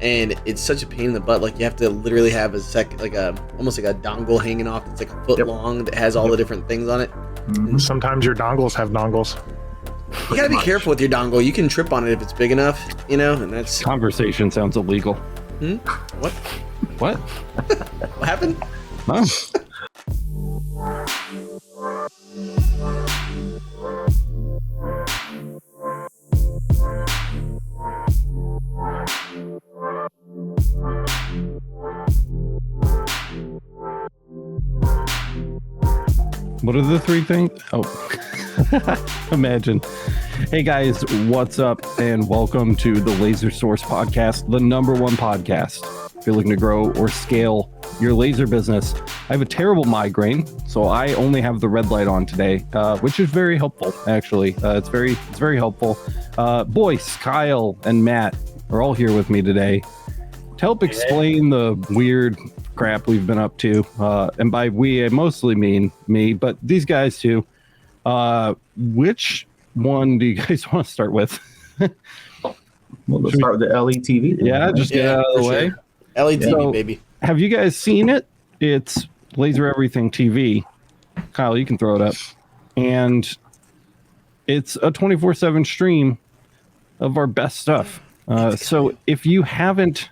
and it's such a pain in the butt. Like you have to literally have almost like a dongle hanging off that's like a foot long that has all the different things on it. Mm-hmm. Sometimes your dongles have dongles. You gotta be careful with your dongle. You can trip on it if it's big enough, and that's... Conversation sounds illegal. What? What? What happened? Oh. What are the three things? Oh, imagine. Hey guys, what's up? And welcome to the Laser Source Podcast, the #1 podcast. If you're looking to grow or scale your laser business, I have a terrible migraine, so I only have the red light on today, which is very helpful, actually. It's very helpful. Boyce, Kyle, and Matt are all here with me today to help explain the weird crap we've been up to. And by we, I mostly mean me, but these guys too. Which one do you guys want to start with? Well, let's start with the LETV. Yeah, just get out of the way. Sure. LETV, baby. Have you guys seen it? It's Laser Everything TV. Kyle, you can throw it up. And it's a 24/7 stream of our best stuff. So if you haven't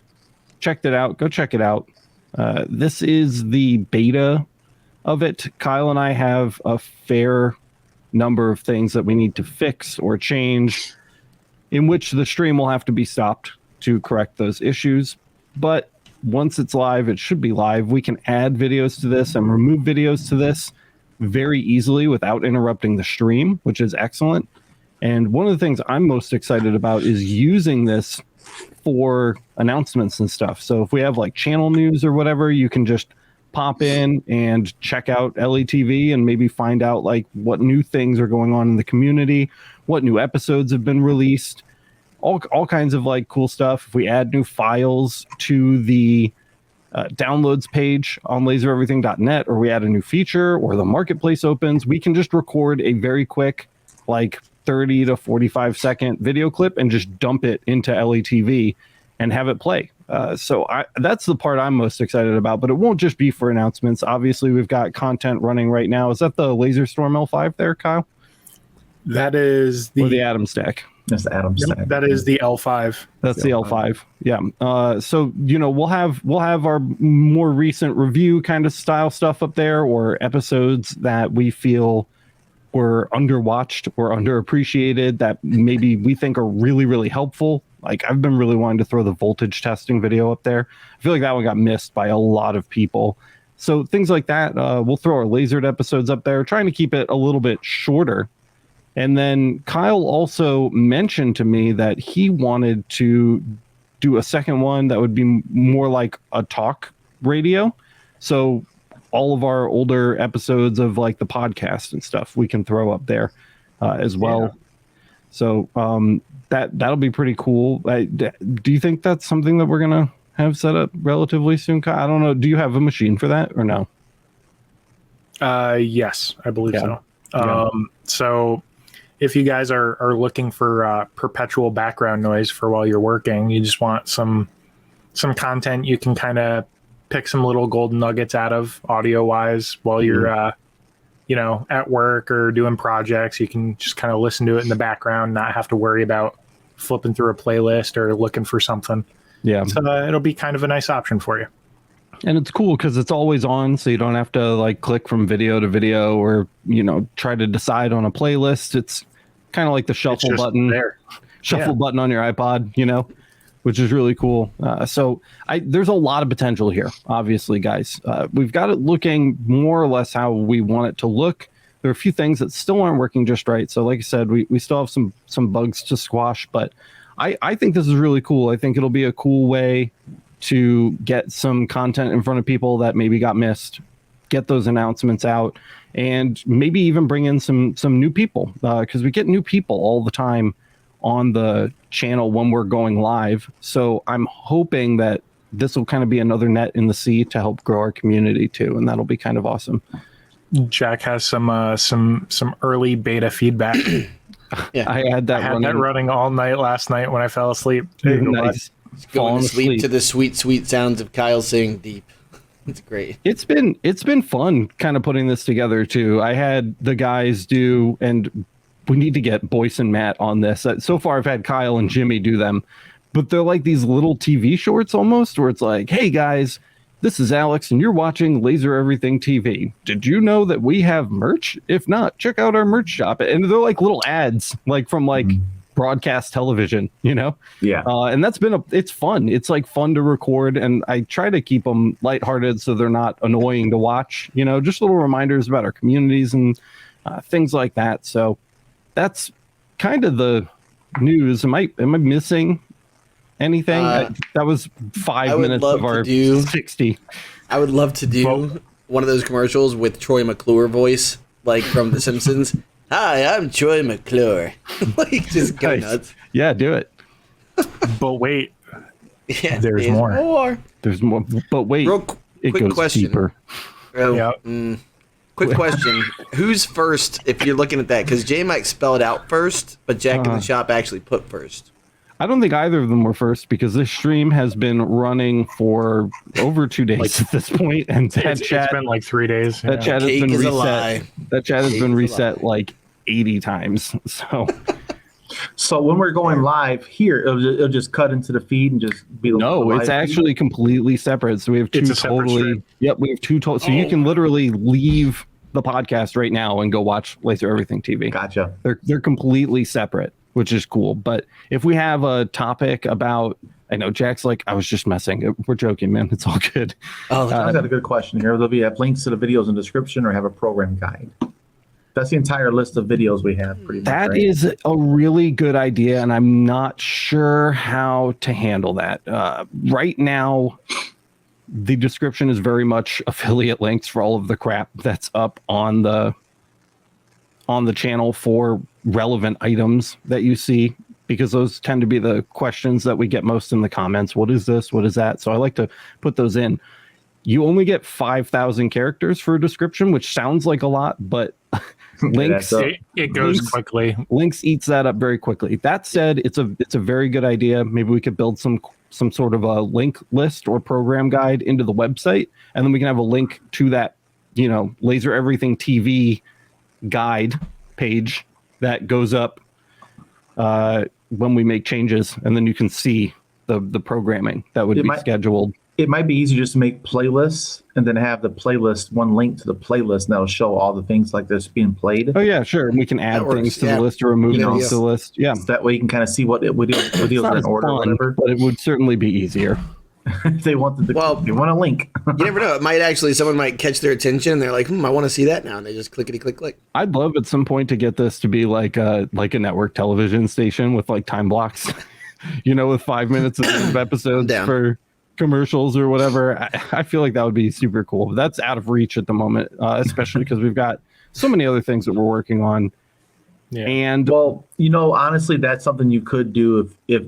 checked it out, go check it out. This is the beta of it. Kyle and I have a fair number of things that we need to fix or change, in which the stream will have to be stopped to correct those issues. But once it's live, it should be live. We can add videos to this and remove videos to this very easily without interrupting the stream, which is excellent. And one of the things I'm most excited about is using this for announcements and stuff. So if we have like channel news or whatever, you can just pop in and check out LETV and maybe find out like what new things are going on in the community, what new episodes have been released, all kinds of like cool stuff. If we add new files to the downloads page on lasereverything.net, or we add a new feature, or the marketplace opens, we can just record a very quick like 30 to 45 second video clip and just dump it into LETV and have it play. So that's the part I'm most excited about, but it won't just be for announcements. Obviously, we've got content running right now. Is that the Laser Storm L5 there, Kyle? That is the Atom Stack. That's the Atom Stack. That is the L5. That's the L5. Yeah. So we'll have our more recent review kind of style stuff up there, or episodes that we feel were underwatched or underappreciated that maybe we think are really, really helpful. Like I've been really wanting to throw the voltage testing video up there. I feel like that one got missed by a lot of people. So things like that, we'll throw our lasered episodes up there, trying to keep it a little bit shorter. And then Kyle also mentioned to me that he wanted to do a second one that would be more like a talk radio. So all of our older episodes of like the podcast and stuff we can throw up there as well. Yeah. So that'll be pretty cool. Do you think that's something that we're gonna have set up relatively soon? I don't know. Do you have a machine for that or no? Yes, I believe so. So if you guys are looking for perpetual background noise for while you're working, you just want some content you can kind of pick some little golden nuggets out of audio wise while you're at work or doing projects. You can just kind of listen to it in the background, not have to worry about flipping through a playlist or looking for something. Yeah. So it'll be kind of a nice option for you. And it's cool because it's always on, so you don't have to like click from video to video or try to decide on a playlist. It's kind of like the shuffle button button on your iPod, which is really cool. So there's a lot of potential here, obviously, guys. We've got it looking more or less how we want it to look. There are a few things that still aren't working just right. So like I said, we still have some bugs to squash, but I think this is really cool. I think it'll be a cool way to get some content in front of people that maybe got missed, get those announcements out, and maybe even bring in some new people, because we get new people all the time on the channel when we're going live. So I'm hoping that this will kind of be another net in the sea to help grow our community too, and that'll be kind of awesome. Jack has some early beta feedback. Yeah, I had that running all night last night when I fell asleep. Nice. Just going to sleep to the sweet, sweet sounds of Kyle saying deep. It's great. It's been fun kind of putting this together too. I had the guys do, and we need to get Boyce and Matt on this. So far I've had Kyle and Jimmy do them, but they're like these little TV shorts almost, where it's like, hey guys, this is Alex and you're watching Laser Everything TV. Did you know that we have merch? If not, check out our merch shop. And they're like little ads, like from like broadcast television, you know? Yeah. And that's been it's fun. It's like fun to record, and I try to keep them lighthearted so they're not annoying to watch, you know, just little reminders about our communities and things like that. So that's kind of the news. Am I missing anything? That was 5 minutes of our 60. I would love to do one of those commercials with Troy McClure voice, like from The Simpsons. Hi, I'm Troy McClure. Like, just go nuts. Yeah, do it. But wait, Yeah, there's more. There's more. But wait, it quick goes question. deeper. Quick question. Who's first if you're looking at that? Because J Mike spelled out first, but Jack in the Shop actually put first. I don't think either of them were first, because this stream has been running for over 2 days at this point, and It's been like 3 days. that chat has Cake been is a reset. lie. That chat has Cake been is a reset lie. like 80 times. So when we're going live here, it'll just cut into the feed and just be the live It's feed? actually completely separate. So we have two It's a separate totally. stream. Yep, we have two total. So you can literally leave the podcast right now and go watch Laser Everything TV. Gotcha. They're completely separate, which is cool. But if we have a topic about, I know Jack's like, I was just messing. We're joking, man. It's all good. Oh, I've got a good question here. There'll be have links to the videos in the description, or have a program guide. That's the entire list of videos we have, pretty much. That right? is a really good idea, and I'm not sure how to handle that. Right now, the description is very much affiliate links for all of the crap that's up on the channel for relevant items that you see, because those tend to be the questions that we get most in the comments. What is this? What is that? So I like to put those in. You only get 5,000 characters for a description, which sounds like a lot, but links It goes quickly. links eats that up very quickly. That said, it's a very good idea. Maybe we could build some sort of a link list or program guide into the website, and then we can have a link to that, Laser Everything TV guide page that goes up when we make changes, and then you can see the programming that would be scheduled. It might be easier just to make playlists and then have the playlist, one link to the playlist, and that'll show all the things like this being played. Oh yeah, sure. And we can add things to the list or remove things to the list. Yeah. So that way you can kind of see what videos are in order or whatever. But it would certainly be easier. If they want they want a link. You never know. It might actually, someone might catch their attention. And they're like, I want to see that now. And they just clickety click, click. I'd love at some point to get this to be like a network television station with like time blocks, with 5 minutes of episodes for commercials or whatever. I feel like that would be super cool. But that's out of reach at the moment, especially because we've got so many other things that we're working on. Yeah. And honestly, that's something you could do if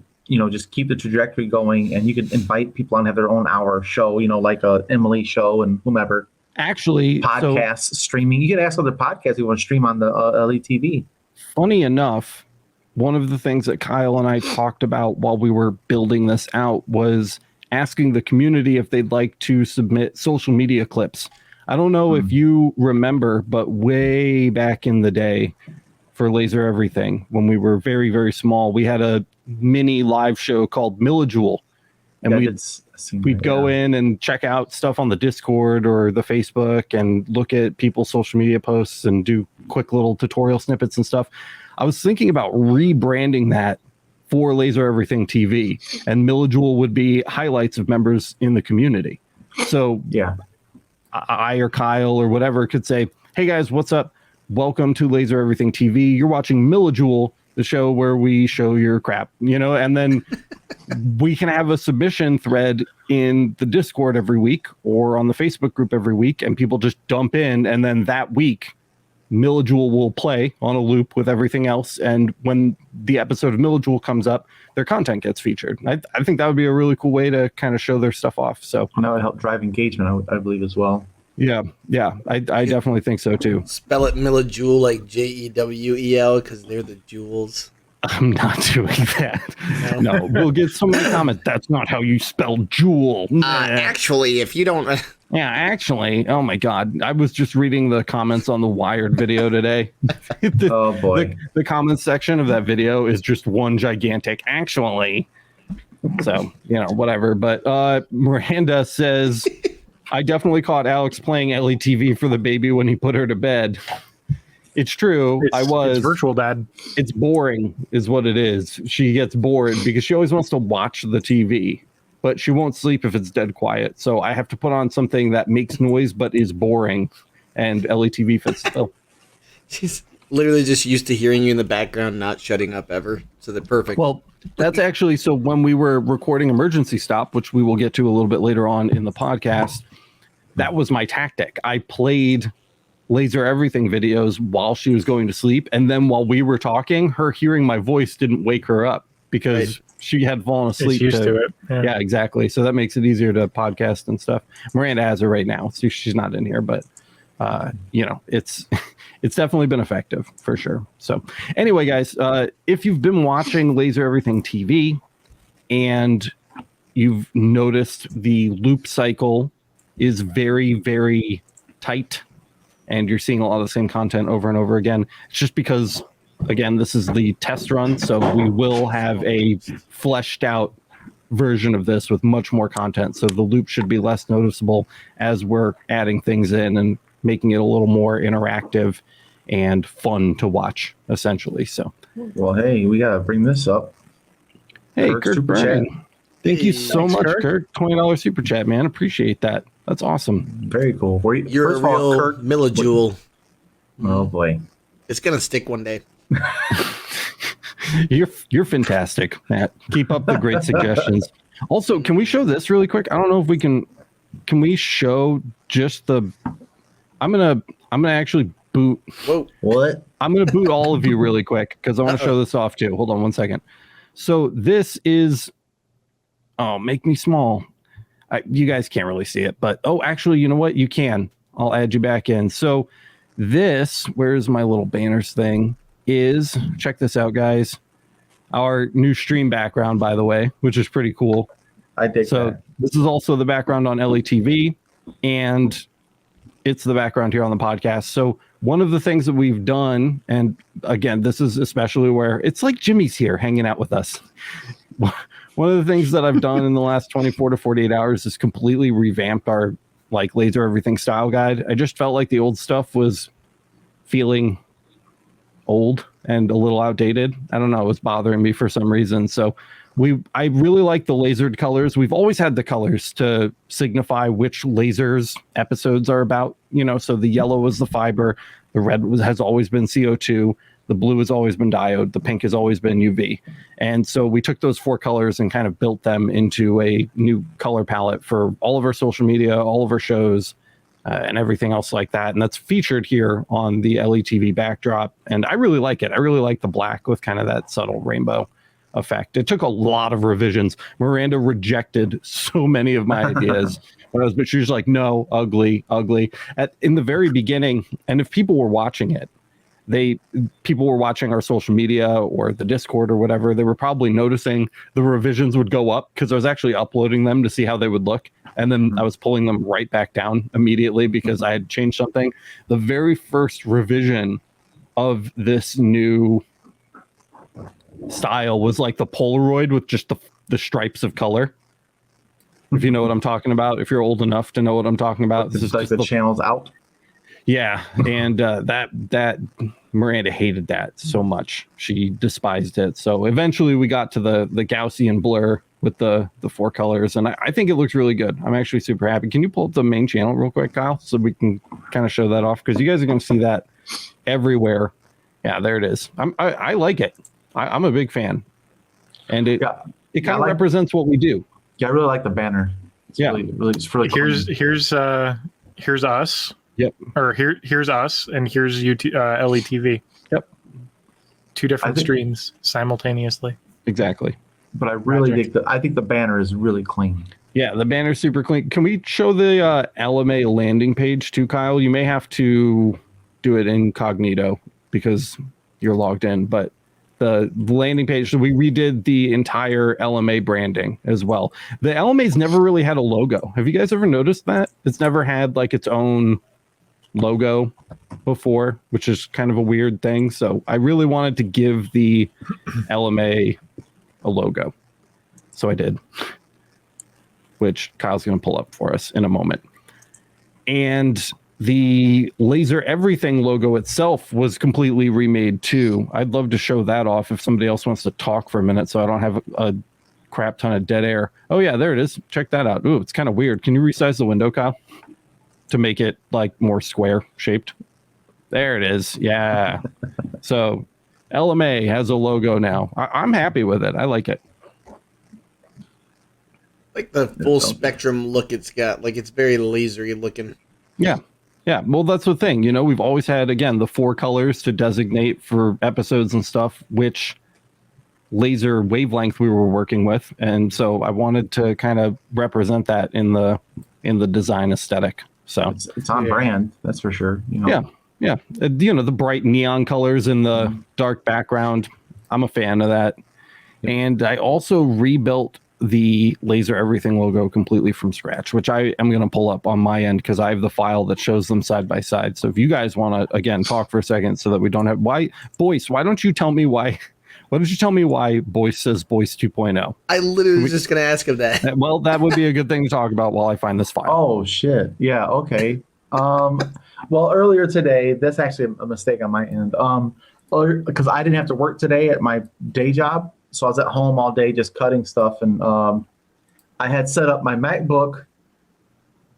just keep the trajectory going, and you can invite people on, have their own hour show, like a Emily show and whomever. Actually, podcasts, streaming. You can ask other podcasts who want to stream on the LETV. Funny enough, one of the things that Kyle and I talked about while we were building this out was asking the community if they'd like to submit social media clips. I don't know if you remember, but way back in the day for Laser Everything, when we were very, very small, we had a mini live show called Millijoule. And we'd go in and check out stuff on the Discord or the Facebook and look at people's social media posts and do quick little tutorial snippets and stuff. I was thinking about rebranding that for Laser Everything TV, and Millijoule would be highlights of members in the community. So I or Kyle or whatever could say, hey guys, what's up? Welcome to Laser Everything TV. You're watching Millijoule, the show where we show your crap, and then we can have a submission thread in the Discord every week or on the Facebook group every week, and people just dump in, and then that week Millijoule will play on a loop with everything else, and when the episode of Millijoule comes up, their content gets featured. I think that would be a really cool way to kind of show their stuff off. So that would help drive engagement, I believe, as well. Yeah, I definitely think so too. Spell it Millijoule like Jewel, because they're the jewels. I'm not doing that. No, we'll get so many comments. That's not how you spell jewel. Actually, if you don't, Yeah, actually, oh my God. I was just reading the comments on the Wired video today. Oh, boy. The comments section of that video is just one gigantic actually. So, whatever. But Miranda says, I definitely caught Alex playing LETV for the baby when he put her to bed. It's true. It's virtual dad. It's boring is what it is. She gets bored because she always wants to watch the TV, but she won't sleep if it's dead quiet. So I have to put on something that makes noise but is boring, and LETV fits the bill. she's literally just used to hearing you in the background, not shutting up ever. So they're perfect. Well, that's actually, so when we were recording Emergency Stop, which we will get to a little bit later on in the podcast, that was my tactic. I played Laser Everything videos while she was going to sleep, and then while we were talking, her hearing my voice didn't wake her up because she had fallen asleep. It's used to it. Yeah, exactly. So that makes it easier to podcast and stuff. Miranda has her right now, so she's not in here, but it's definitely been effective for sure. So anyway, guys, if you've been watching Laser Everything TV and you've noticed the loop cycle is very, very tight, and you're seeing a lot of the same content over and over again, it's just because, again, this is the test run, so we will have a fleshed out version of this with much more content. So the loop should be less noticeable as we're adding things in and making it a little more interactive and fun to watch, essentially. So, Well, hey, we got to bring this up. hey, Kirk, Kirk super Byrne, chat. thank you so Thanks, much, Kirk. Kirk. $20 super chat, man. Appreciate that. That's awesome. Very cool. You're First a of all, real Kirk. millijewel. Oh, boy. It's gonna stick one day. You're fantastic, Matt. Keep up the great suggestions. Also, can we show this really quick? I don't know if we can. Can we show just the? I'm gonna actually boot. Whoa. What? I'm gonna boot all of you really quick because I want to show this off too. Hold on one second. So this is. Oh, make me small. You guys can't really see it, but actually, you know what? You can. I'll add you back in. So this, where's my little banners thing? Is, check this out, guys. Our new stream background, by the way, which is pretty cool. I dig So that. this is also the background on LETV, and it's the background here on the podcast. So one of the things that we've done, and again, this is especially where it's like Jimmy's here hanging out with us. One of the things that I've done in the last 24 to 48 hours is completely revamp our like Laser Everything style guide. I just felt like the old stuff was feeling old and a little outdated. I don't know, it was bothering me for some reason. So I really like the lasered colors. We've always had the colors to signify which lasers episodes are about, so the yellow is the fiber, the red has always been CO2, the blue has always been diode, the pink has always been UV. And so we took those four colors and kind of built them into a new color palette for all of our social media, all of our shows, and everything else like that. And that's featured here on the LETV backdrop. And I really like it. I really like the black with kind of that subtle rainbow effect. It took a lot of revisions. Miranda rejected so many of my ideas, but she was like, no, ugly. In the very beginning, and if people were watching it, people were watching our social media or the Discord or whatever, they were probably noticing the revisions would go up because I was actually uploading them to see how they would look. And then I was pulling them right back down immediately because I had changed something. The very first revision of this new style was like the Polaroid with just the stripes of color. If you know what I'm talking about, if you're old enough to know what I'm talking about. This is like the channels out. Yeah, and that Miranda hated that so much. She despised it. So eventually we got to the Gaussian blur with the four colors, and I think it looks really good. I'm actually super happy. Can you pull up the main channel real quick, Kyle, so we can kind of show that off? Because you guys are going to see that everywhere. Yeah, there it is. I like it. I'm a big fan. And it kind of represents what we do. Yeah, I really like the banner. It's really Here's us. Yep. Or here's us, and here's LETV. Yep. Two different streams simultaneously. Exactly. But I really I think the banner is really clean. Yeah, the banner's super clean. Can we show the LMA landing page too, Kyle? You may have to do it incognito because you're logged in, but the landing page. So we redid the entire LMA branding as well. The LMA's never really had a logo. Have you guys ever noticed that? It's never had like its own logo before, which is kind of a weird thing. So I really wanted to give the LMA a logo. So I did, which Kyle's going to pull up for us in a moment. And the Laser Everything logo itself was completely remade too. I'd love to show that off if somebody else wants to talk for a minute so I don't have a crap ton of dead air. Oh yeah, there it is. Check that out. Ooh, it's kind of weird. Can you resize the window, Kyle, to make it like more square shaped? There it is. Yeah. So LMA has a logo now. I'm happy with it. I like it. Like the full spectrum look it's got. Like it's very lasery looking. Yeah. Yeah, well, that's the thing. You know, we've always had, again, the 4 colors to designate for episodes and stuff, which laser wavelength we were working with. And so I wanted to kind of represent that in the design aesthetic. So it's on brand, that's for sure. You know? Yeah. You know, the bright neon colors in the dark background. I'm a fan of that. And I also rebuilt the Laser Everything logo completely from scratch, which I am going to pull up on my end because I have the file that shows them side by side. So if you guys want to, again, talk for a second so that we don't have Boyce, why don't you tell me why Boyce says Boyce 2.0? I literally was just going to ask him that. Well, that would be a good thing to talk about while I find this file. Oh, shit. Yeah, okay. Well, earlier today, that's actually a mistake on my end. Because I didn't have to work today at my day job. So I was at home all day just cutting stuff. And I had set up my MacBook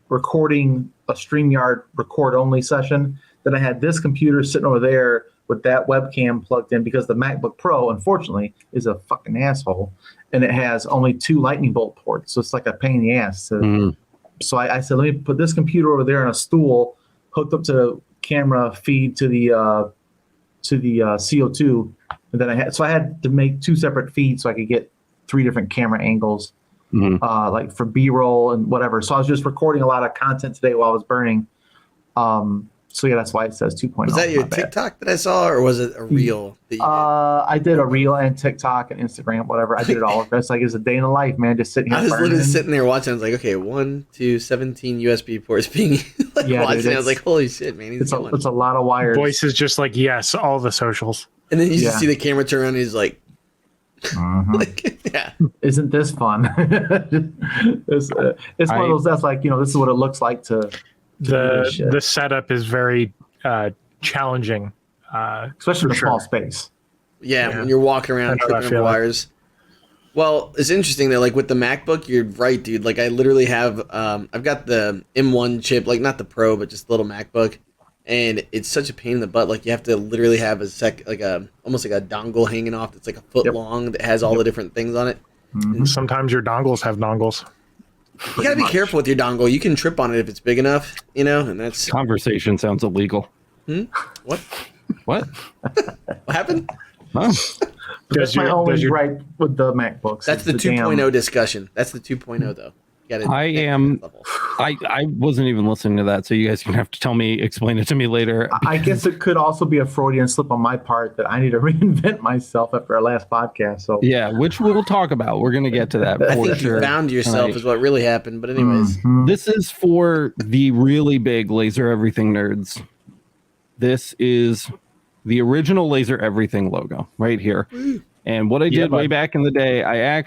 recording a StreamYard record-only session. Then I had this computer sitting over there with that webcam plugged in because the MacBook Pro, unfortunately, is a fucking asshole. And it has only 2 lightning bolt ports. So it's like a pain in the ass. So I said, let me put this computer over there on a stool, hooked up to the camera feed to the CO2. And then I had to make 2 separate feeds so I could get 3 different camera angles, like for B-roll and whatever. So I was just recording a lot of content today while I was burning. So yeah, that's why it says 2.0. Was that your TikTok that I saw, or was it a reel that you did? I did a reel and TikTok and Instagram, whatever. I did it all. It's like it's a day in the life, man. Just sitting here. I was burning. literally sitting there watching. I was like, okay, 1, 2, 17 USB ports being like watching. Dude, I was like, holy shit, man. It's a lot of wires. Voice is just like, yes, all the socials. And then you just see the camera turn around and he's like, like, yeah. Isn't this fun? It's one of those that's like, this is what it looks like to the setup is very challenging, especially in a small space. Yeah, when you're walking around tripping over wires. Well, it's interesting that like with the MacBook, you're right, dude. Like I literally have I've got the M1 chip, like not the Pro, but just the little MacBook. And it's such a pain in the butt. Like you have to literally have almost like a dongle hanging off that's like a foot long that has all the different things on it. Sometimes your dongles have dongles. You gotta be careful with your dongle. You can trip on it if it's big enough, and that's Conversation sounds illegal. What? What? What happened? Huh? That's my only gripe with the MacBooks. That's the 2.0 discussion. That's the 2.0 though. I wasn't even listening to that, so you guys can have to explain it to me later. I guess it could also be a Freudian slip on my part that I need to reinvent myself after our last podcast. So yeah, which we'll talk about. We're going to get to that. I think you found yourself is what really happened. But anyways, this is for the really big Laser Everything nerds. This is the original Laser Everything logo right here. And what I did way back in the day, I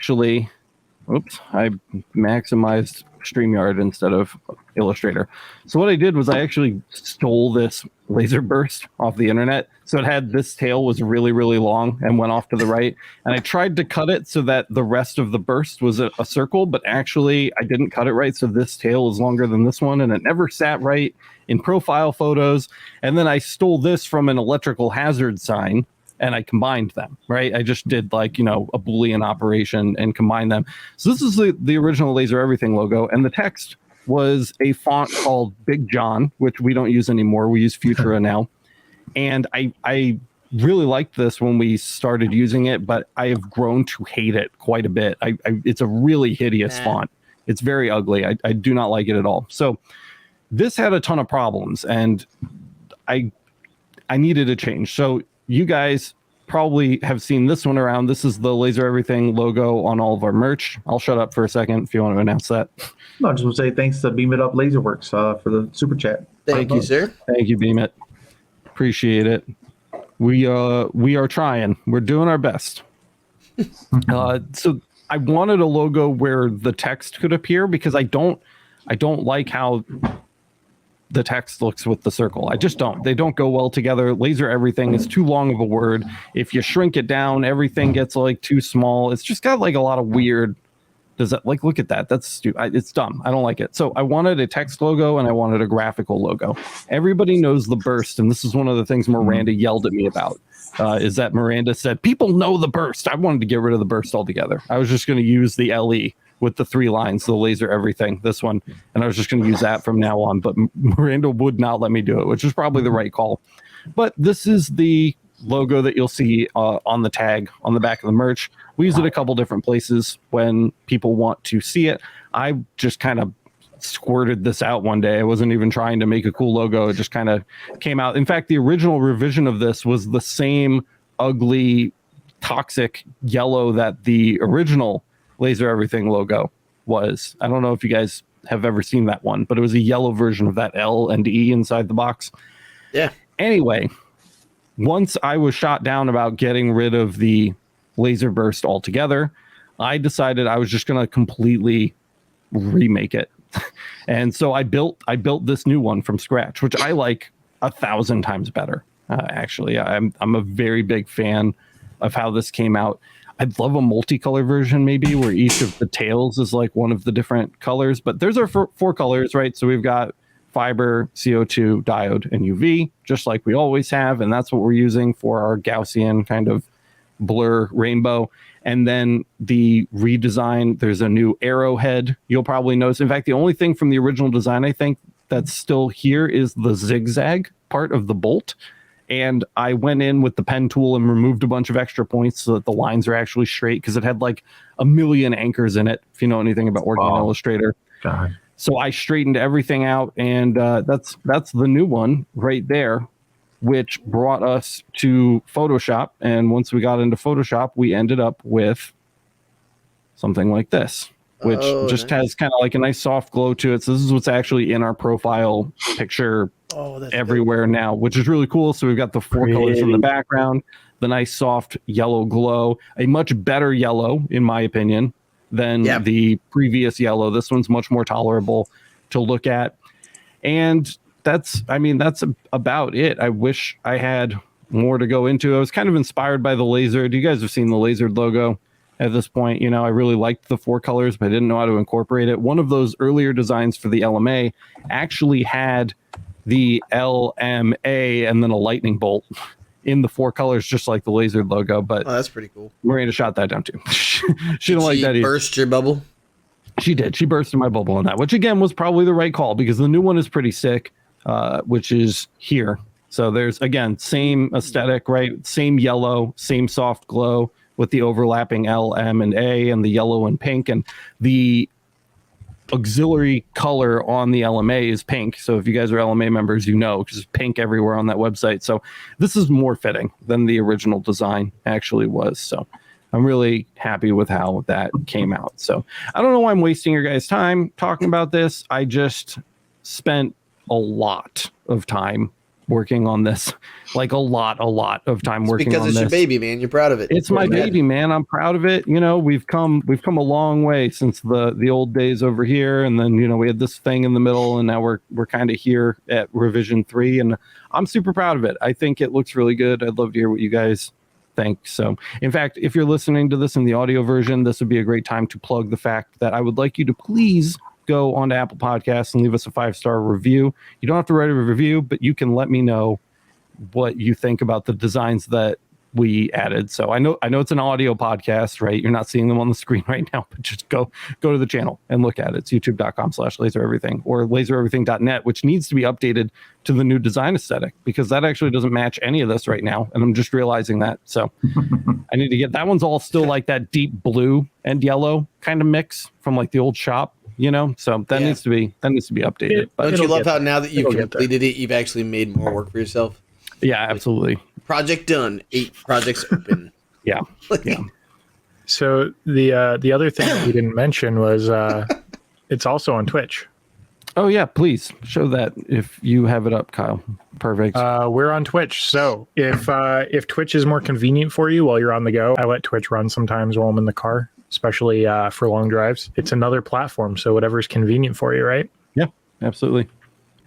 maximized StreamYard instead of Illustrator. So what I did was I actually stole this laser burst off the internet. So it had this tail was really, really long and went off to the right. And I tried to cut it so that the rest of the burst was a circle, but actually I didn't cut it right. So this tail is longer than this one and it never sat right in profile photos. And then I stole this from an electrical hazard sign and I combined them, right? I just did a Boolean operation and combined them. So this is the original Laser Everything logo. And the text was a font called Big John, which we don't use anymore. We use Futura now. And I really liked this when we started using it, but I have grown to hate it quite a bit. It's a really hideous font. It's very ugly. I do not like it at all. So this had a ton of problems and I needed a change. So you guys probably have seen this one around. This is the Laser Everything logo on all of our merch. I'll shut up for a second if you want to announce that. No, I just want to say thanks to Beam It Up Laserworks for the super chat. Thank you, sir. Thank you, Beam It. Appreciate it. We are trying. We're doing our best. So I wanted a logo where the text could appear because I don't like how the text looks with the circle. I just don't. They don't go well together. Laser Everything is too long of a word. If you shrink it down, everything gets like too small. It's just got like a lot of weird. Does that like look at that? That's stupid. It's dumb. I don't like it. So I wanted a text logo and I wanted a graphical logo. Everybody knows the burst, and this is one of the things Miranda yelled at me about. Is that Miranda said people know the burst. I wanted to get rid of the burst altogether. I was just going to use the LE with the 3 lines, the Laser Everything, this one, and I was just going to use that from now on. But Miranda would not let me do it, which is probably the right call. But this is the logo that you'll see on the tag on the back of the merch. We use it a couple different places when people want to see it. I just kind of squirted this out one day. I wasn't even trying to make a cool logo. It just kind of came out. In fact, the original revision of this was the same ugly, toxic yellow that the original Laser Everything logo was. I don't know if you guys have ever seen that one, but it was a yellow version of that L and E inside the box. Yeah. Anyway, once I was shot down about getting rid of the laser burst altogether, I decided I was just going to completely remake it. And so I built this new one from scratch, which I like 1,000 times better. Actually, I'm a very big fan of how this came out. I'd love a multicolor version, maybe where each of the tails is like one of the different colors. But there's our 4 colors, right? So we've got fiber, CO2, diode, and UV, just like we always have. And that's what we're using for our Gaussian kind of blur rainbow. And then the redesign, there's a new arrowhead. You'll probably notice. In fact, the only thing from the original design, I think, that's still here is the zigzag part of the bolt. And I went in with the pen tool and removed a bunch of extra points so that the lines are actually straight, because it had like a million anchors in it, if you know anything about working in Illustrator. God. So I straightened everything out, and that's the new one right there, which brought us to Photoshop. And once we got into Photoshop, we ended up with something like this, which just has kind of like a nice soft glow to it. So this is what's actually in our profile picture everywhere now, which is really cool. So we've got the 4 colors in the background, the nice soft yellow glow, a much better yellow, in my opinion, than the previous yellow. This one's much more tolerable to look at. And that's about it. I wish I had more to go into. I was kind of inspired by the laser. You guys have seen the lasered logo at this point. You know, I really liked the 4 colors, but I didn't know how to incorporate it. One of those earlier designs for the LMA actually had the LMA and then a lightning bolt in the 4 colors, just like the lasered logo. But that's pretty cool. Miranda shot that down too. She didn't like that either. Burst your bubble? She did. She bursted my bubble on that, which again was probably the right call, because the new one is pretty sick, which is here. So there's, again, same aesthetic, right? Same yellow, same soft glow with the overlapping L, M, and A, and the yellow and pink. And the auxiliary color on the LMA is pink. So if you guys are LMA members, you know, because it's pink everywhere on that website. So this is more fitting than the original design actually was. So I'm really happy with how that came out. So I don't know why I'm wasting your guys' time talking about this. I just spent a lot of time working on this, like a lot of time working on this. Because it's your baby, man. You're proud of it. It's my baby, man. I'm proud of it. You know, we've come a long way since the old days over here, and then, you know, we had this thing in the middle, and now we're kind of here at revision 3, and I'm super proud of it. I think it looks really good. I'd love to hear what you guys think. So, in fact, if you're listening to this in the audio version, this would be a great time to plug the fact that I would like you to please go onto Apple Podcasts and leave us a 5-star review. You don't have to write a review, but you can let me know what you think about the designs that we added. So I know it's an audio podcast, right? You're not seeing them on the screen right now, but just go to the channel and look at it. It's youtube.com/lasereverything or lasereverything.net, which needs to be updated to the new design aesthetic, because that actually doesn't match any of this right now. And I'm just realizing that. So I need to get that one's all still like that deep blue and yellow kind of mix from like the old shop, you know? So that needs to be updated. But don't you love how now that you've completed it, you've actually made more work for yourself? Yeah, absolutely. project done. 8 projects open. Yeah. Yeah. So the other thing that we didn't mention was it's also on Twitch. Oh yeah, please show that if you have it up, Kyle. Perfect. We're on Twitch. So if Twitch is more convenient for you while you're on the go, I let Twitch run sometimes while I'm in the car, especially for long drives. It's another platform, so whatever's convenient for you, right? Yeah, absolutely.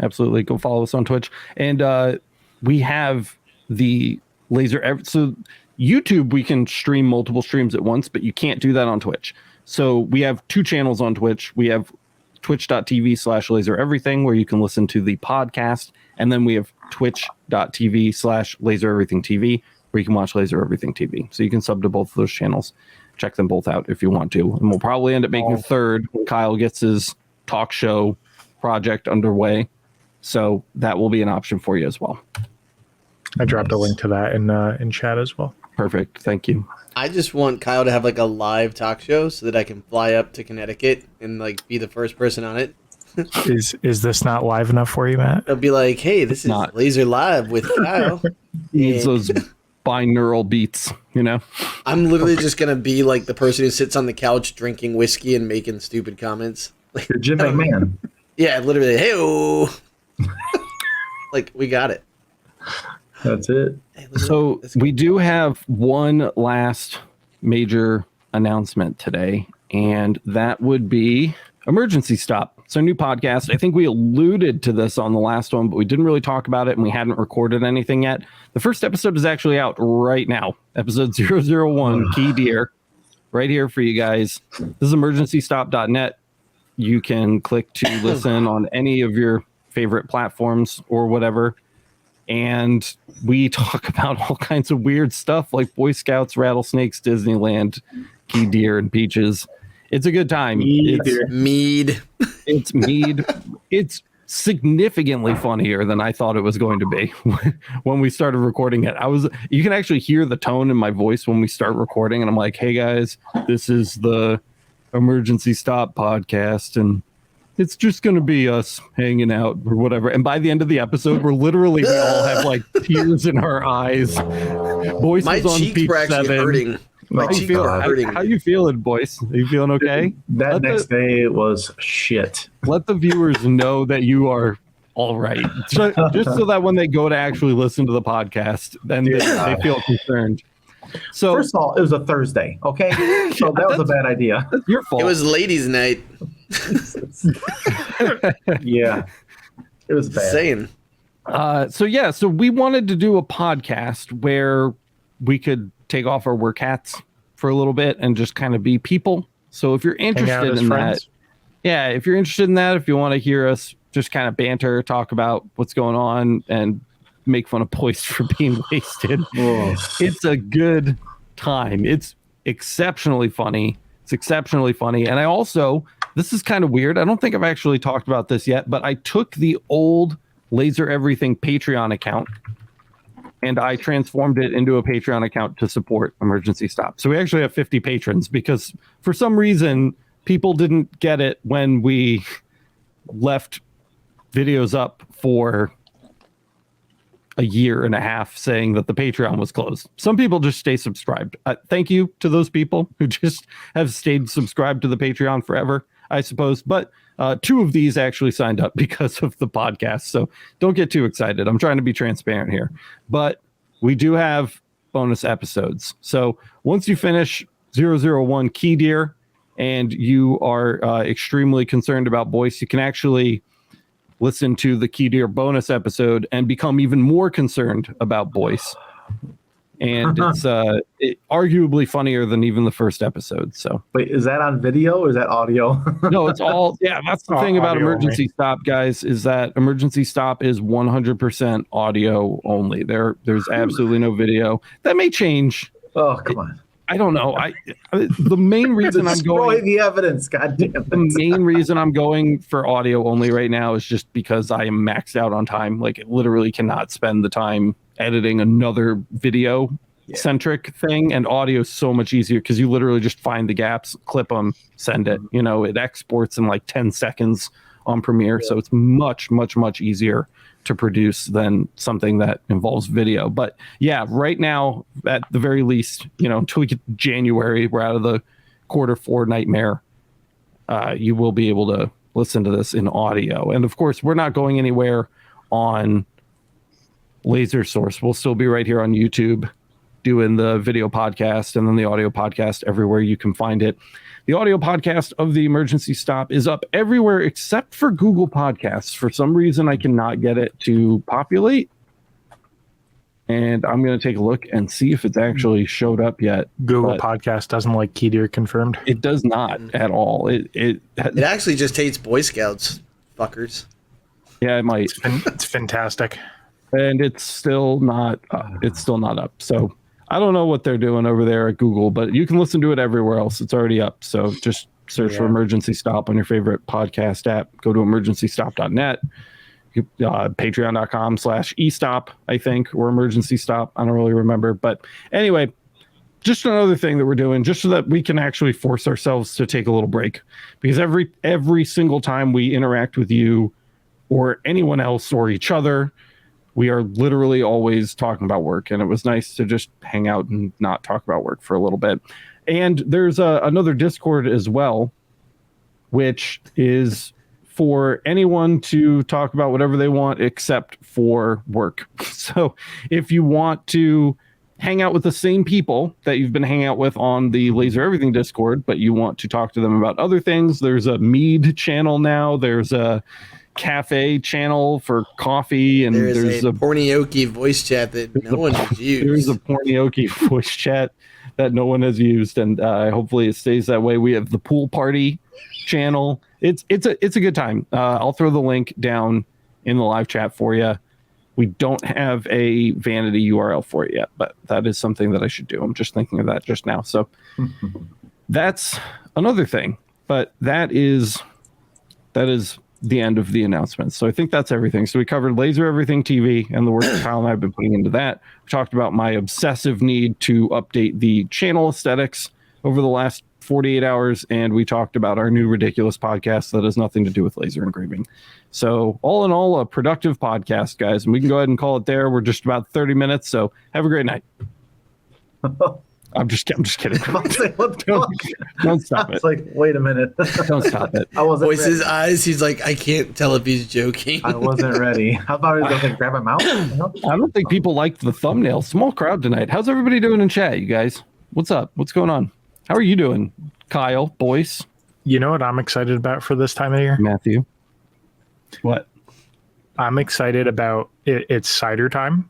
Absolutely. Go follow us on Twitch. And we have the laser. So YouTube, we can stream multiple streams at once, but you can't do that on Twitch. So we have 2 channels on Twitch. We have twitch.tv/lasereverything, where you can listen to the podcast. And then we have twitch.tv/lasereverythingtv, where you can watch Laser Everything TV. So you can sub to both of those channels. Check them both out if you want to. And we'll probably end up making a third when Kyle gets his talk show project underway. So that will be an option for you as well. I dropped a link to that in chat as well. Perfect. Thank you. I just want Kyle to have like a live talk show so that I can fly up to Connecticut and like be the first person on it. Is this not live enough for you, Matt? It'll be like, hey, this is Not. Laser Live with Kyle. Needs And those binaural beats, you know? I'm literally just gonna be like the person who sits on the couch drinking whiskey and making stupid comments. Like, You're Jim McMahon. yeah, literally, hey, like we got it. That's it. Hey, look at So that. Let's we go. do have one last major announcement today, and that would be Emergency Stop. It's our new podcast. I think we alluded to this on the last one, but we didn't really talk about it, and we hadn't recorded anything yet. The first episode is actually out right now. Episode 001, Key Deer, right here for you guys. This is emergencystop.net. You can click to listen on any of your favorite platforms or whatever. And we talk about all kinds of weird stuff like Boy Scouts, rattlesnakes, Disneyland, key deer, and beaches. It's a good time. Mead. It's mead. It's significantly funnier than I thought it was going to be when we started recording it. You can actually hear the tone in my voice when we start recording, and I'm like, hey guys, this is the Emergency Stop podcast, and it's just going to be us hanging out or whatever. And by the end of the episode, we all have like tears in our eyes. Boyce My is on cheeks peak were actually 7. hurting. My How you cheeks feel- were hurting. How you feeling, Boyce? Are you feeling okay? That Let next day was shit. Let the viewers know that you are all right. Just so that when they go to actually listen to the podcast, then they feel concerned. So First of all, it was a Thursday, okay? So that was a bad idea. that's your fault. It was ladies' night. Yeah. It was bad. Saying. So we wanted to do a podcast where we could take off our work hats for a little bit and just kind of be people. So if you're Hang out interested as in friends. that, if you're interested in that, if you want to hear us just kind of banter, talk about what's going on, and make fun of Boyce for being wasted, Oh. it's a good time. It's exceptionally funny. And I also, this is kind of weird. I don't think I've actually talked about this yet, but I took the old Laser Everything Patreon account and I transformed it into a Patreon account to support Emergency Stop. So we actually have 50 patrons because for some reason people didn't get it when we left videos up for a year and a half saying that the Patreon was closed. Some people just stay subscribed. Thank you to those people who just have stayed subscribed to the Patreon forever, I suppose. But 2 of these actually signed up because of the podcast. So don't get too excited. I'm trying to be transparent here. But we do have bonus episodes. So once you finish 001 Key Deer and you are extremely concerned about Boyce, you can actually listen to the Key Deer bonus episode and become even more concerned about Boyce. And it's arguably funnier than even the first episode. So Wait, is that on video or is that audio? no, it's all, that's the thing about Audio Emergency Stop, guys, is that Emergency Stop is 100% audio only. There's absolutely no video. That may change. Oh, come on. I don't know. The main reason I'm Destroy going, the evidence, goddamn it. the main reason I'm going for audio only right now is just because I am maxed out on time. Like, it literally cannot spend the time editing another video centric thing, and audio is so much easier because you literally just find the gaps, clip them, send it. You know, it exports in like 10 seconds on Premiere, so it's much, much, much easier to produce than something that involves video. But yeah, right now, at the very least, until we get to January, we're out of the Q4 nightmare. You will be able to listen to this in audio. And of course, we're not going anywhere on Laser Source. We'll still be right here on YouTube doing the video podcast and then the audio podcast everywhere you can find it. The audio podcast of the Emergency Stop is up everywhere except for Google Podcasts. For some reason, I cannot get it to populate. And I'm going to take a look and see if it's actually showed up yet. Google Podcast doesn't like Keter confirmed. It does not at all. It actually just hates Boy Scouts, fuckers. Yeah, it might. It's fantastic. And it's still not up. So I don't know what they're doing over there at Google, but you can listen to it everywhere else. It's already up. So just search for Emergency Stop on your favorite podcast app. Go to emergencystop.net. Patreon.com/estop, I think, or Emergency Stop. I don't really remember. But anyway, just another thing that we're doing just so that we can actually force ourselves to take a little break. Because every single time we interact with you or anyone else or each other, we are literally always talking about work. And it was nice to just hang out and not talk about work for a little bit. And there's another Discord as well, which is for anyone to talk about whatever they want except for work. So if you want to hang out with the same people that you've been hanging out with on the Laser Everything Discord, but you want to talk to them about other things, there's a mead channel now. There's a cafe channel for coffee, and there's a Pornioki voice chat that no one has used. There's a Pornioki voice chat that no one has used, and hopefully it stays that way. We have the pool party channel. It's a good time. I'll throw the link down in the live chat for you. We don't have a vanity URL for it yet, but that is something that I should do. I'm just thinking of that just now. So that's another thing, but that is the end of the announcements. So I think that's everything. So we covered Laser Everything TV and the work that Kyle and I have been putting into that. We talked about my obsessive need to update the channel aesthetics over the last 48 hours, and we talked about our new ridiculous podcast that has nothing to do with laser engraving. So all in all, a productive podcast, guys, and we can go ahead and call it there. We're just about 30 minutes, so have a great night. I'm just kidding. Don't stop it. It's like, wait a minute. Don't stop it. I wasn't Voice ready. his eyes. He's like, I can't tell if he's joking. I wasn't ready. How about he was going to grab him out? I don't think people liked the thumbnail. Small crowd tonight. How's everybody doing in chat, you guys? What's up? What's going on? How are you doing, Kyle, Boyce? You know what I'm excited about for this time of year? Matthew? What? I'm excited about it. It's cider time.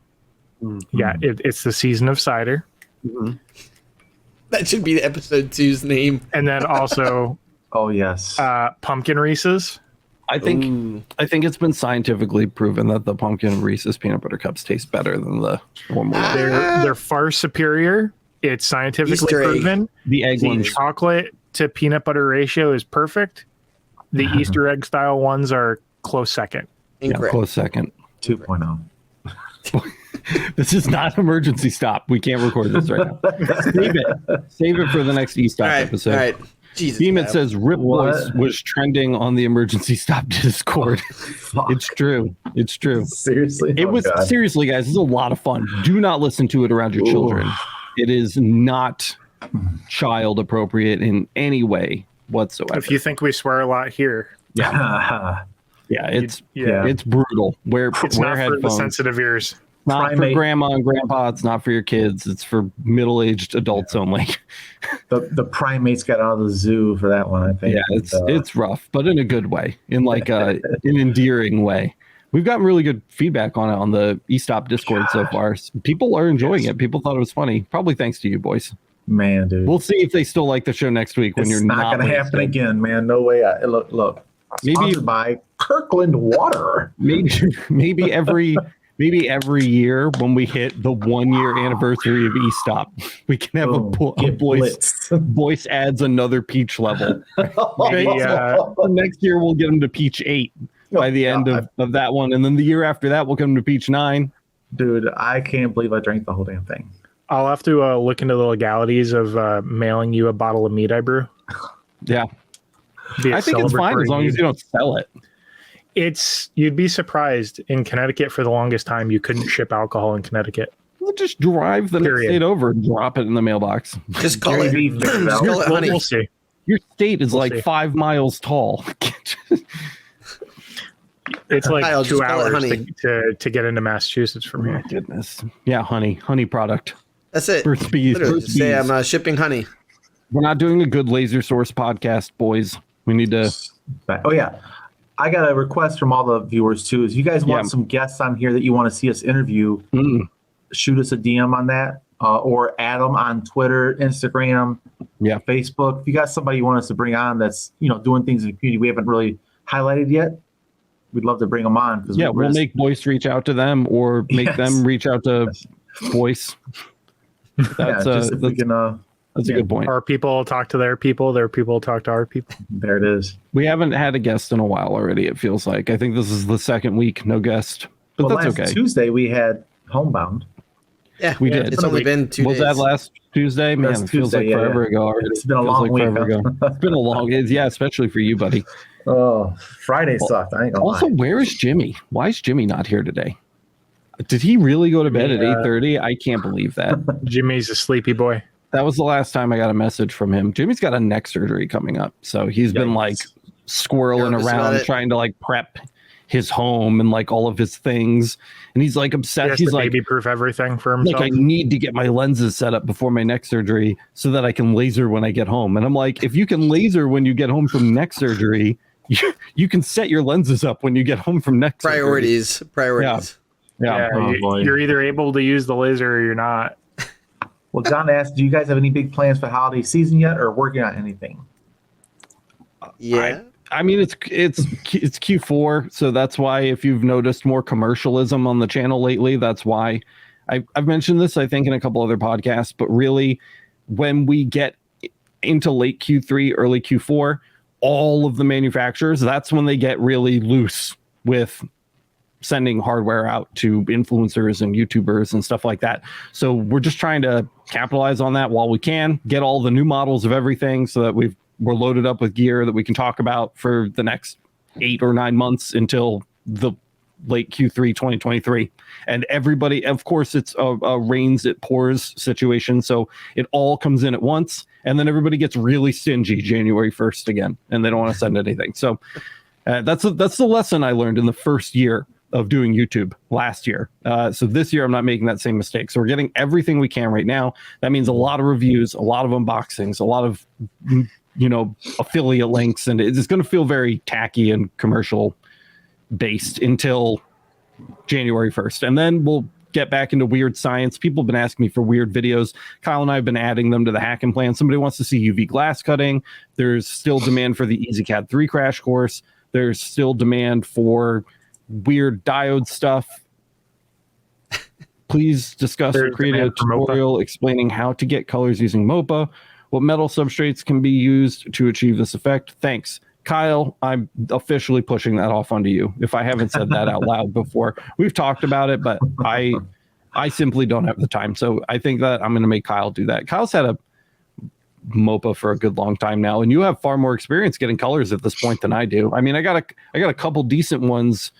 Mm-hmm. Yeah, it's the season of cider. Mm-hmm. That should be episode 2's name. And then also, oh yes, pumpkin Reese's. I think it's been scientifically proven that the pumpkin Reese's peanut butter cups taste better than the one. They're far superior. It's scientifically proven. The egg ones, chocolate to peanut butter ratio is perfect. The Easter egg style ones are close second. Incorrect. Yeah, close second. 2.0. This is not Emergency Stop. We can't record this right now. Save it for the next E-Stop episode. All right. Jesus. Beeman says Rip Voice was trending on the Emergency Stop Discord. It's true. It's true. Seriously? Seriously, guys, this is a lot of fun. Do not listen to it around your children. It is not child appropriate in any way whatsoever. If you think we swear a lot here. Yeah. It's brutal. It's not for the sensitive ears. Not for grandma and grandpa. It's not for your kids. It's for middle-aged adults only. The primates got out of the zoo for that one, I think. Yeah, it's rough, but in a good way, in like an endearing way. We've gotten really good feedback on it on the eStop Discord so far. People are enjoying it. People thought it was funny. Probably thanks to you, boys. Man, dude. We'll see if they still like the show next week when you're not. It's not going to happen again, man. No way. Look. Sponsored by Kirkland Water. Maybe every year when we hit the 1 year anniversary of eStop, we can have a Boyce adds another peach level. Next year we'll get them to peach 8 by the end of that one, and then the year after that we'll get them to peach 9. Dude, I can't believe I drank the whole damn thing. I'll have to look into the legalities of mailing you a bottle of mead I brew. Yeah. I think it's fine as long as you don't sell it. You'd be surprised. In Connecticut, for the longest time, you couldn't ship alcohol in Connecticut. We'll just drive the next state over and drop it in the mailbox. Just call it. Just call it honey. We'll see. Your state is We'll see. 5 miles tall. It's like Kyle, 2 hours honey. to get into Massachusetts from here. Goodness. Yeah, honey product. That's it. For speed. Literally, just say I'm shipping honey. We're not doing a good laser source podcast, boys. We need to. Oh yeah, I got a request from all the viewers too. If you guys want some guests on here that you want to see us interview, shoot us a DM on that, or add them on Twitter, Instagram, Facebook. If you got somebody you want us to bring on that's doing things in the community we haven't really highlighted yet, we'd love to bring them on. We'll make Boyce reach out to them, or make them reach out to Boyce. That's a good point. Our people talk to their people talk to our people. There it is. We haven't had a guest in a while already, it feels like. I think this is the second week, no guest. But that's last okay. Tuesday we had Homebound. Yeah, we did. It's only been 2 days. Was that last Tuesday? Man, it feels like forever ago already. It's been a long week. It's been a long, especially for you, buddy. Oh, Friday sucked. I ain't gonna also, lie. where is Jimmy? Why is Jimmy not here today? Did he really go to bed at 8:30? I can't believe that. Jimmy's a sleepy boy. That was the last time I got a message from him. Jimmy's got a neck surgery coming up, so he's been like squirreling around trying to like prep his home and like all of his things, and he's like obsessed. He's like baby-proof everything for himself. Like, I need to get my lenses set up before my neck surgery so that I can laser when I get home. And I'm like, if you can laser when you get home from neck surgery, you can set your lenses up when you get home from neck surgery. Priorities. Yeah. You're either able to use the laser or you're not. Well, John asked, do you guys have any big plans for holiday season yet, or working on anything? Yeah. I mean, it's Q4, so that's why if you've noticed more commercialism on the channel lately, that's why. I've mentioned this, I think, in a couple other podcasts, but really, when we get into late Q3, early Q4, all of the manufacturers, that's when they get really loose with sending hardware out to influencers and YouTubers and stuff like that. So we're just trying to capitalize on that while we can, get all the new models of everything so that we're loaded up with gear that we can talk about for the next 8 or 9 months until the late Q3 2023. And everybody, of course, it's a rains it pours situation, so it all comes in at once, and then everybody gets really stingy January 1st again, and they don't want to send anything. So that's the lesson I learned in the first year of doing YouTube last year. So this year I'm not making that same mistake. So we're getting everything we can right now. That means a lot of reviews, a lot of unboxings, a lot of affiliate links, and it's going to feel very tacky and commercial based until January 1st. And then we'll get back into weird science. People have been asking me for weird videos. Kyle and I have been adding them to the hacking plan. Somebody wants to see UV glass cutting. There's still demand for the EasyCAD 3 crash course. There's still demand for weird diode stuff. Please discuss or create a tutorial explaining how to get colors using MOPA. What metal substrates can be used to achieve this effect? Thanks. Kyle, I'm officially pushing that off onto you. If I haven't said that out loud before, we've talked about it, but I simply don't have the time. So I think that I'm going to make Kyle do that. Kyle's had a MOPA for a good long time now, and you have far more experience getting colors at this point than I do. I mean, I got a couple decent ones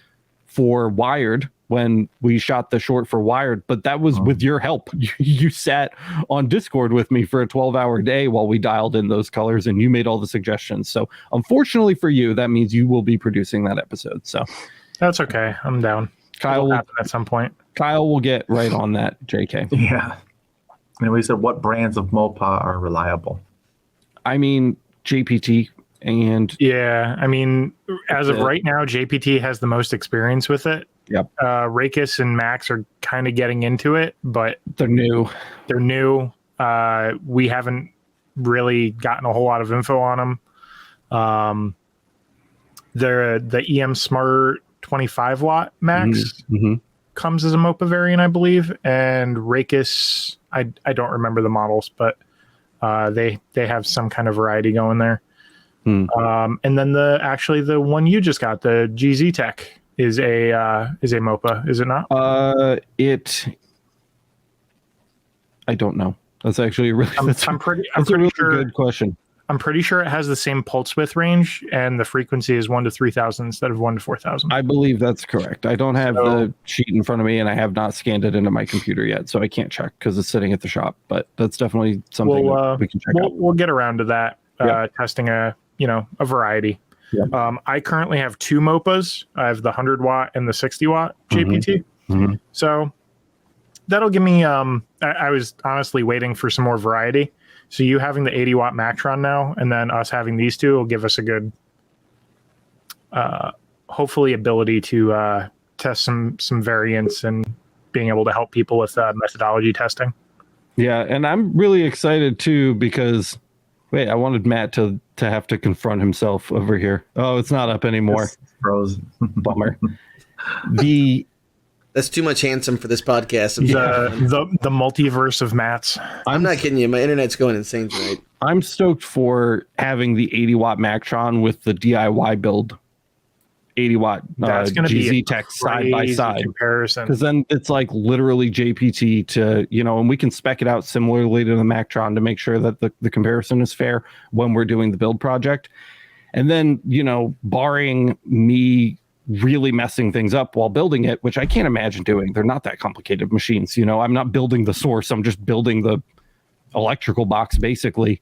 for Wired when we shot the short for Wired, but that was with your help. You sat on Discord with me for a 12-hour day while we dialed in those colors, and you made all the suggestions. So unfortunately for you, that means you will be producing that episode. So that's okay. I'm down. Kyle will happen at some point. Kyle will get right on that, JK. Yeah. And we said, what brands of MOPA are reliable? I mean, JPT and... Yeah, I mean, as of right now, JPT has the most experience with it. Yep. Rakis and Max are kind of getting into it, but they're new. We haven't really gotten a whole lot of info on them. The EM Smart 25 watt Max comes as a MOPA variant, I believe, and Rakis, I don't remember the models, but they have some kind of variety going there. And then the one you just got, the GZ Tech, is a MOPA, is it not? I don't know. That's actually a really I'm pretty sure, good question. I'm pretty sure it has the same pulse width range, and the frequency is 1 to 3,000 instead of 1 to 4,000. I believe that's correct. I don't have the sheet in front of me, and I have not scanned it into my computer yet, so I can't check because it's sitting at the shop. But that's definitely something we can check out. We'll get around to that, testing a variety. Yeah. I currently have 2 MOPAs. I have the 100 watt and the 60 watt JPT. Mm-hmm. So that'll give me. I was honestly waiting for some more variety. So you having the 80 watt Mactron now, and then us having these two will give us a good, hopefully, ability to test some variants and being able to help people with methodology testing. Yeah, and I'm really excited too because, wait, I wanted Matt to have to confront himself over here. Oh, it's not up anymore. It's frozen. Bummer. That's too much handsome for this podcast. The multiverse of Matts. I'm not kidding you. My internet's going insane tonight. I'm stoked for having the 80 watt Mactron with the DIY build 80 watt That's going to be GZ Tech side by side comparison. Because then it's like literally JPT to, and we can spec it out similarly to the Mactron to make sure that the comparison is fair when we're doing the build project. And then, barring me really messing things up while building it, which I can't imagine doing. They're not that complicated machines. I'm not building the source. I'm just building the electrical box, basically.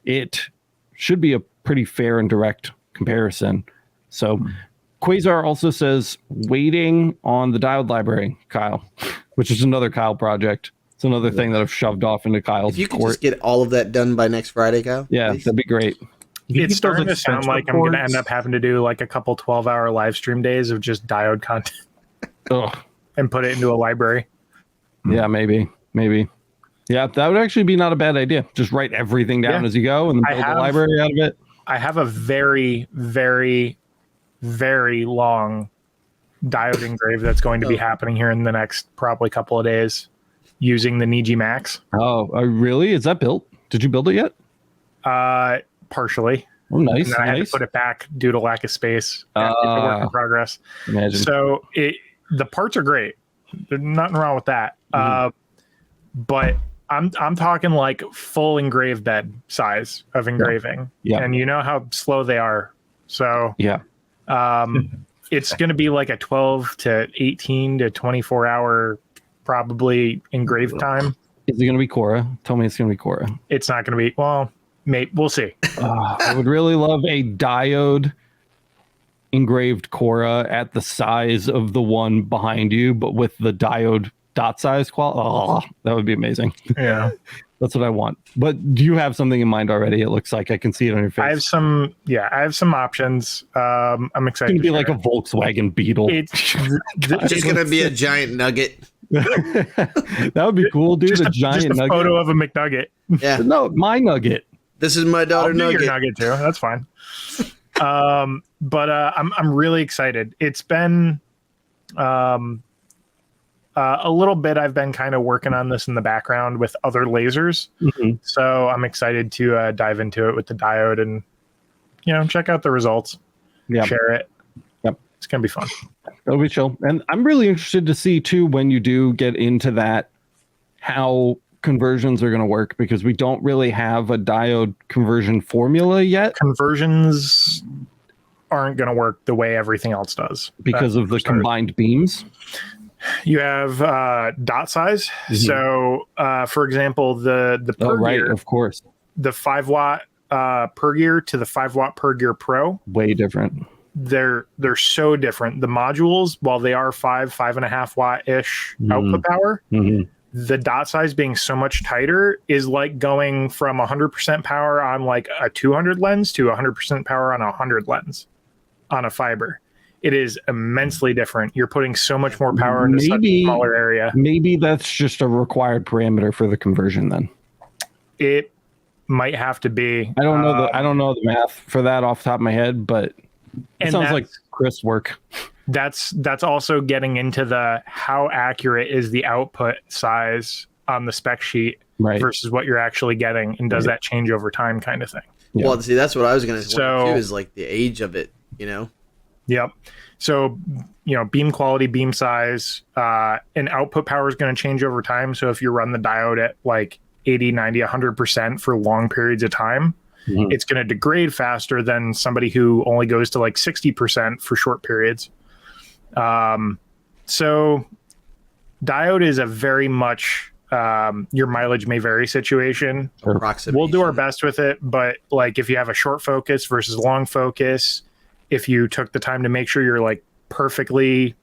It should be a pretty fair and direct comparison. So Quasar also says waiting on the diode library, Kyle, which is another Kyle project. It's another thing that I've shoved off into Kyle's If you could court. just get all of that done by next Friday, Kyle. Yeah, please. that'd be great. It's starting to sound like I'm going to end up having to do like a couple 12-hour live stream days of just diode content and put it into a library. Yeah, maybe. Yeah, that would actually be not a bad idea. Just write everything down as you go and then build a library out of it. I have a very, very, very long diode engrave that's going to be happening here in the next probably couple of days using the Niji Max. Oh, really? Is that built? Did you build it yet? Partially. Oh, nice. And then I had to put it back due to lack of space. It's a work in progress. Imagine. So the parts are great. There's nothing wrong with that. But I'm talking like full engraved bed size of engraving. Yeah. And you know how slow they are. So it's going to be like a 12 to 18 to 24 hour probably engrave time. Is it going to be Cora? Tell me it's going to be Cora. It's not going to be, well, we'll see. I would really love a diode engraved Cora at the size of the one behind you, but with the diode dot size quality. Oh, that would be amazing. Yeah. That's what I want. But do you have something in mind already? It looks like I can see it on your face. I have some options. I'm excited. It's going to be like a Volkswagen Beetle. It's just going to be a giant nugget. That would be cool, dude. Just a giant just a nugget. photo of a McNugget. Yeah. No, my nugget. This is my daughter I'll do nugget. your nugget too. That's fine. But I'm really excited. It's been a little bit. I've been kind of working on this in the background with other lasers. Mm-hmm. So I'm excited to dive into it with the diode and check out the results. Yeah. Share it. Yep. It's gonna be fun. It'll be chill. And I'm really interested to see too when you do get into that how conversions are going to work, because we don't really have a diode conversion formula yet. Conversions aren't going to work the way everything else does because of the combined beams. You have dot size. Mm-hmm. So, for example, the per gear, of course, the 5 watt per gear to the 5 watt per gear pro, way different. They're so different. The modules, while they are 5.5 watt ish output power, the dot size being so much tighter is like going from 100% power on like a 200 lens to 100% power on a 100 lens on a fiber. It is immensely different. You're putting so much more power into such a smaller area. Maybe that's just a required parameter for the conversion then. It might have to be. I don't know the math for that off the top of my head, but it sounds like Chris work. That's also getting into the how accurate is the output size on the spec sheet versus what you're actually getting, and does that change over time kind of thing. Yeah. Well, see, that's what I was going to say too, is like the age of it, Yep. So, beam quality, beam size, and output power is going to change over time. So if you run the diode at like 80, 90, 100% for long periods of time, it's going to degrade faster than somebody who only goes to like 60% for short periods. So diode is a very much your mileage may vary situation. We'll do our best with it, but like if you have a short focus versus long focus, if you took the time to make sure you're like perfectly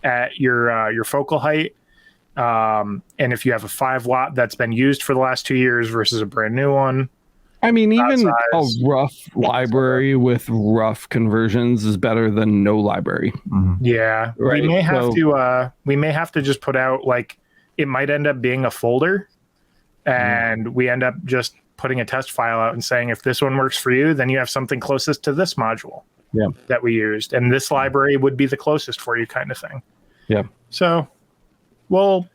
at your focal height, and if you have a 5-watt that's been used for the last 2 years versus a brand new one. I mean, even a rough library with rough conversions is better than no library. Yeah, right. We may have to just put out like it might end up being a folder, and we end up just putting a test file out and saying if this one works for you, then you have something closest to this module that we used, and this library would be the closest for you, kind of thing. Yeah. So we'll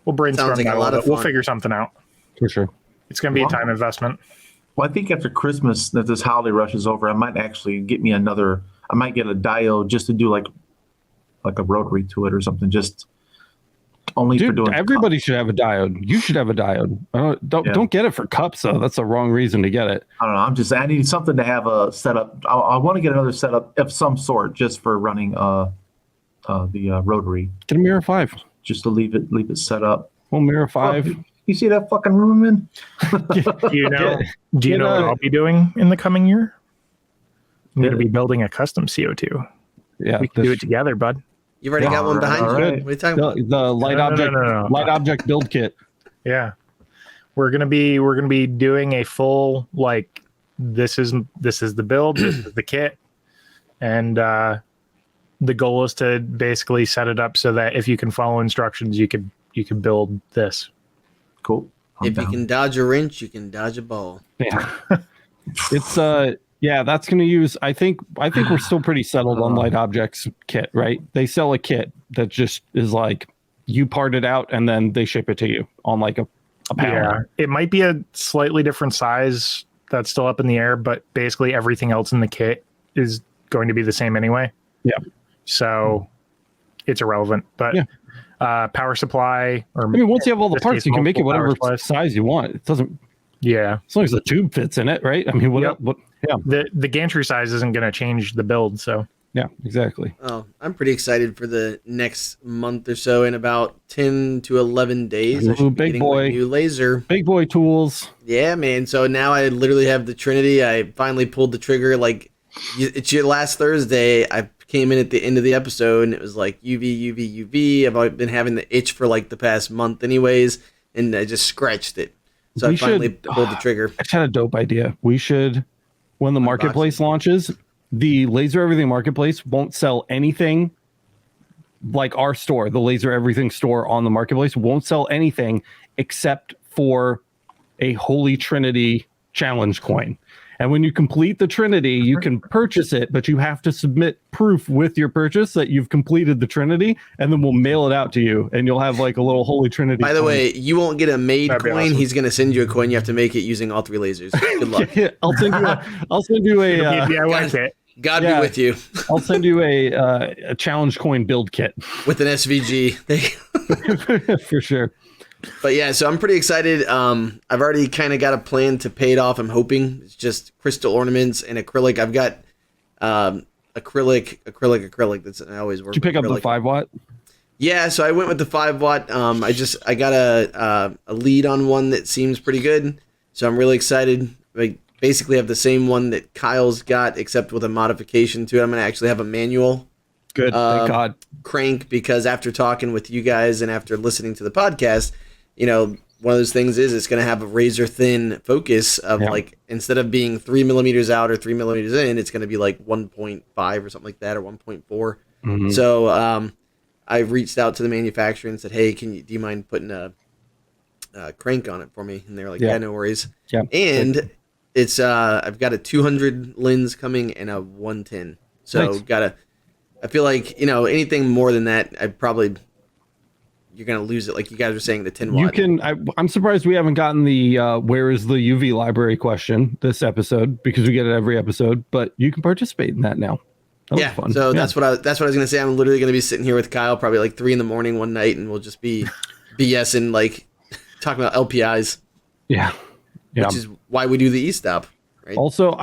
brainstorm that a lot. We'll figure something out for sure. It's going to be a time investment. Well, I think after Christmas, that this holiday rush is over, I might actually get me another. I might get a diode just to do like a rotary to it or something. Just only for doing. Everybody should have a diode. You should have a diode. Don't get it for cups though. That's the wrong reason to get it. I don't know. I need something to have a setup. I want to get another setup of some sort just for running the rotary. Get a Mirror 5 just to leave it set up. Well, Mirror 5. You see that fucking room I'm in? Do you know what I'll be doing in the coming year? I'm going to be building a custom CO2. Yeah, we can do it together, bud. You've already got one behind you. Right. What are you talking about? The light object build kit. Yeah, we're gonna be doing a full like this is the build, this is the kit, and the goal is to basically set it up so that if you can follow instructions, you can build this. Cool. If you can dodge a wrench, you can dodge a ball. Yeah. It's that's going to use. I think we're still pretty settled on light objects kit, right? They sell a kit that just is like you part it out and then they ship it to you on like a panel. Yeah, it might be a slightly different size that's still up in the air, but basically everything else in the kit is going to be the same anyway. Yeah. So it's irrelevant, but. Yeah. Power supply, or once you have all the parts, you can make it whatever size you want. It doesn't. Yeah, as long as the tube fits in it, right? I mean, what? Yeah. The gantry size isn't going to change the build, so yeah, exactly. Oh, I'm pretty excited for the next month or so. In about 10 to 11 days, I should be getting my new laser. Big boy tools. Yeah, man. So now I literally have the Trinity. I finally pulled the trigger. Like it's your last Thursday. I came in at the end of the episode and it was like UV, UV, UV. I've been having the itch for like the past month anyways, and I just scratched it. So I finally pulled the trigger. I had a dope idea. We should, when the marketplace launches, the Laser Everything Marketplace won't sell anything like our store. The Laser Everything store on the marketplace won't sell anything except for a Holy Trinity challenge coin. And when you complete the Trinity, you can purchase it, but you have to submit proof with your purchase that you've completed the Trinity, and then we'll mail it out to you, and you'll have like a little Holy Trinity. By the way, you won't get a made coin. Awesome. He's going to send you a coin. You have to make it using all 3 lasers. Good luck. Yeah, I'll send you a. God be with you. I'll send you a challenge coin build kit with an SVG. For sure. But yeah, so I'm pretty excited. I've already kind of got a plan to pay it off. I'm hoping it's just crystal ornaments and acrylic. I've got acrylic. That's I always work. Did you pick up the 5-watt? Yeah, so I went with the 5-watt. I got a lead on one that seems pretty good. So I'm really excited. I basically have the same one that Kyle's got, except with a modification to it. I'm gonna actually have a manual. Good, thank God. Crank, because after talking with you guys and after listening to the podcast, one of those things is it's going to have a razor thin focus of like, instead of being 3 millimeters out or 3 millimeters in, it's going to be like 1.5 or something like that, or 1.4. Mm-hmm. So I reached out to the manufacturer and said, hey, do you mind putting a crank on it for me? And they were like, yeah, no worries. Yeah. And it's I've got a 200 lens coming and a 110. So nice. I feel like, anything more than that, you're going to lose it. Like you guys were saying, the 10-watt. I'm surprised we haven't gotten the where is the UV library question this episode, because we get it every episode, but you can participate in that now. That was fun. So that's what I was going to say. I'm literally going to be sitting here with Kyle probably like 3 a.m. one night, and we'll just be BSing, like talking about LPIs. Yeah. which is why we do the e-stop. Right? Also,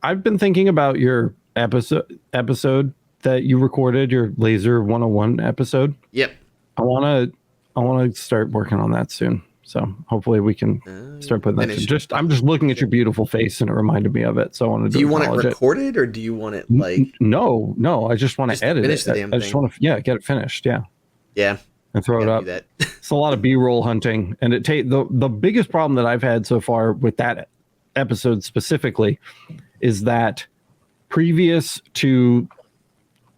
I've been thinking about your episode that you recorded, your Laser 101 episode. Yep. I want to start working on that soon. So hopefully we can start putting that. I'm just looking at your beautiful face and it reminded me of it. So I want to. Do you want it recorded or do you want it like? No. I just want to edit finish it. The damn I just want to get it finished. Yeah. Yeah. And throw it up. It's a lot of B-roll hunting, and the biggest problem that I've had so far with that episode specifically is that previous to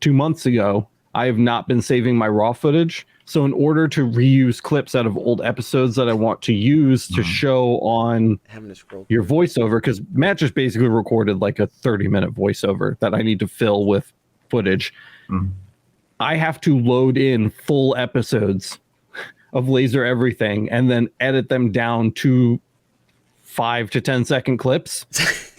2 months ago, I have not been saving my raw footage. So in order to reuse clips out of old episodes that I want to use to show on your voiceover, because Matt just basically recorded like a 30-minute voiceover that I need to fill with footage. I have to load in full episodes of Laser Everything and then edit them down to 5 to 10 second clips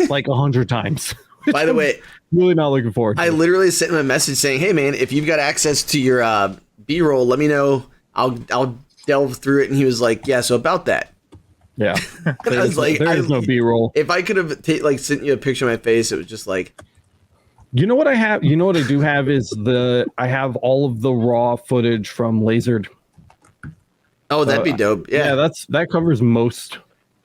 like 100 times. By the way, really not looking forward to I literally sent him a message saying, hey man, if you've got access to your B-roll, let me know. I'll delve through it. And he was like, yeah, so about that. Yeah. I was like, there is no B-roll. If I could have sent you a picture of my face, it was just like, you know what I have? You know what I do have is I have all of the raw footage from Lasered. Oh, that'd be dope. Yeah. That covers most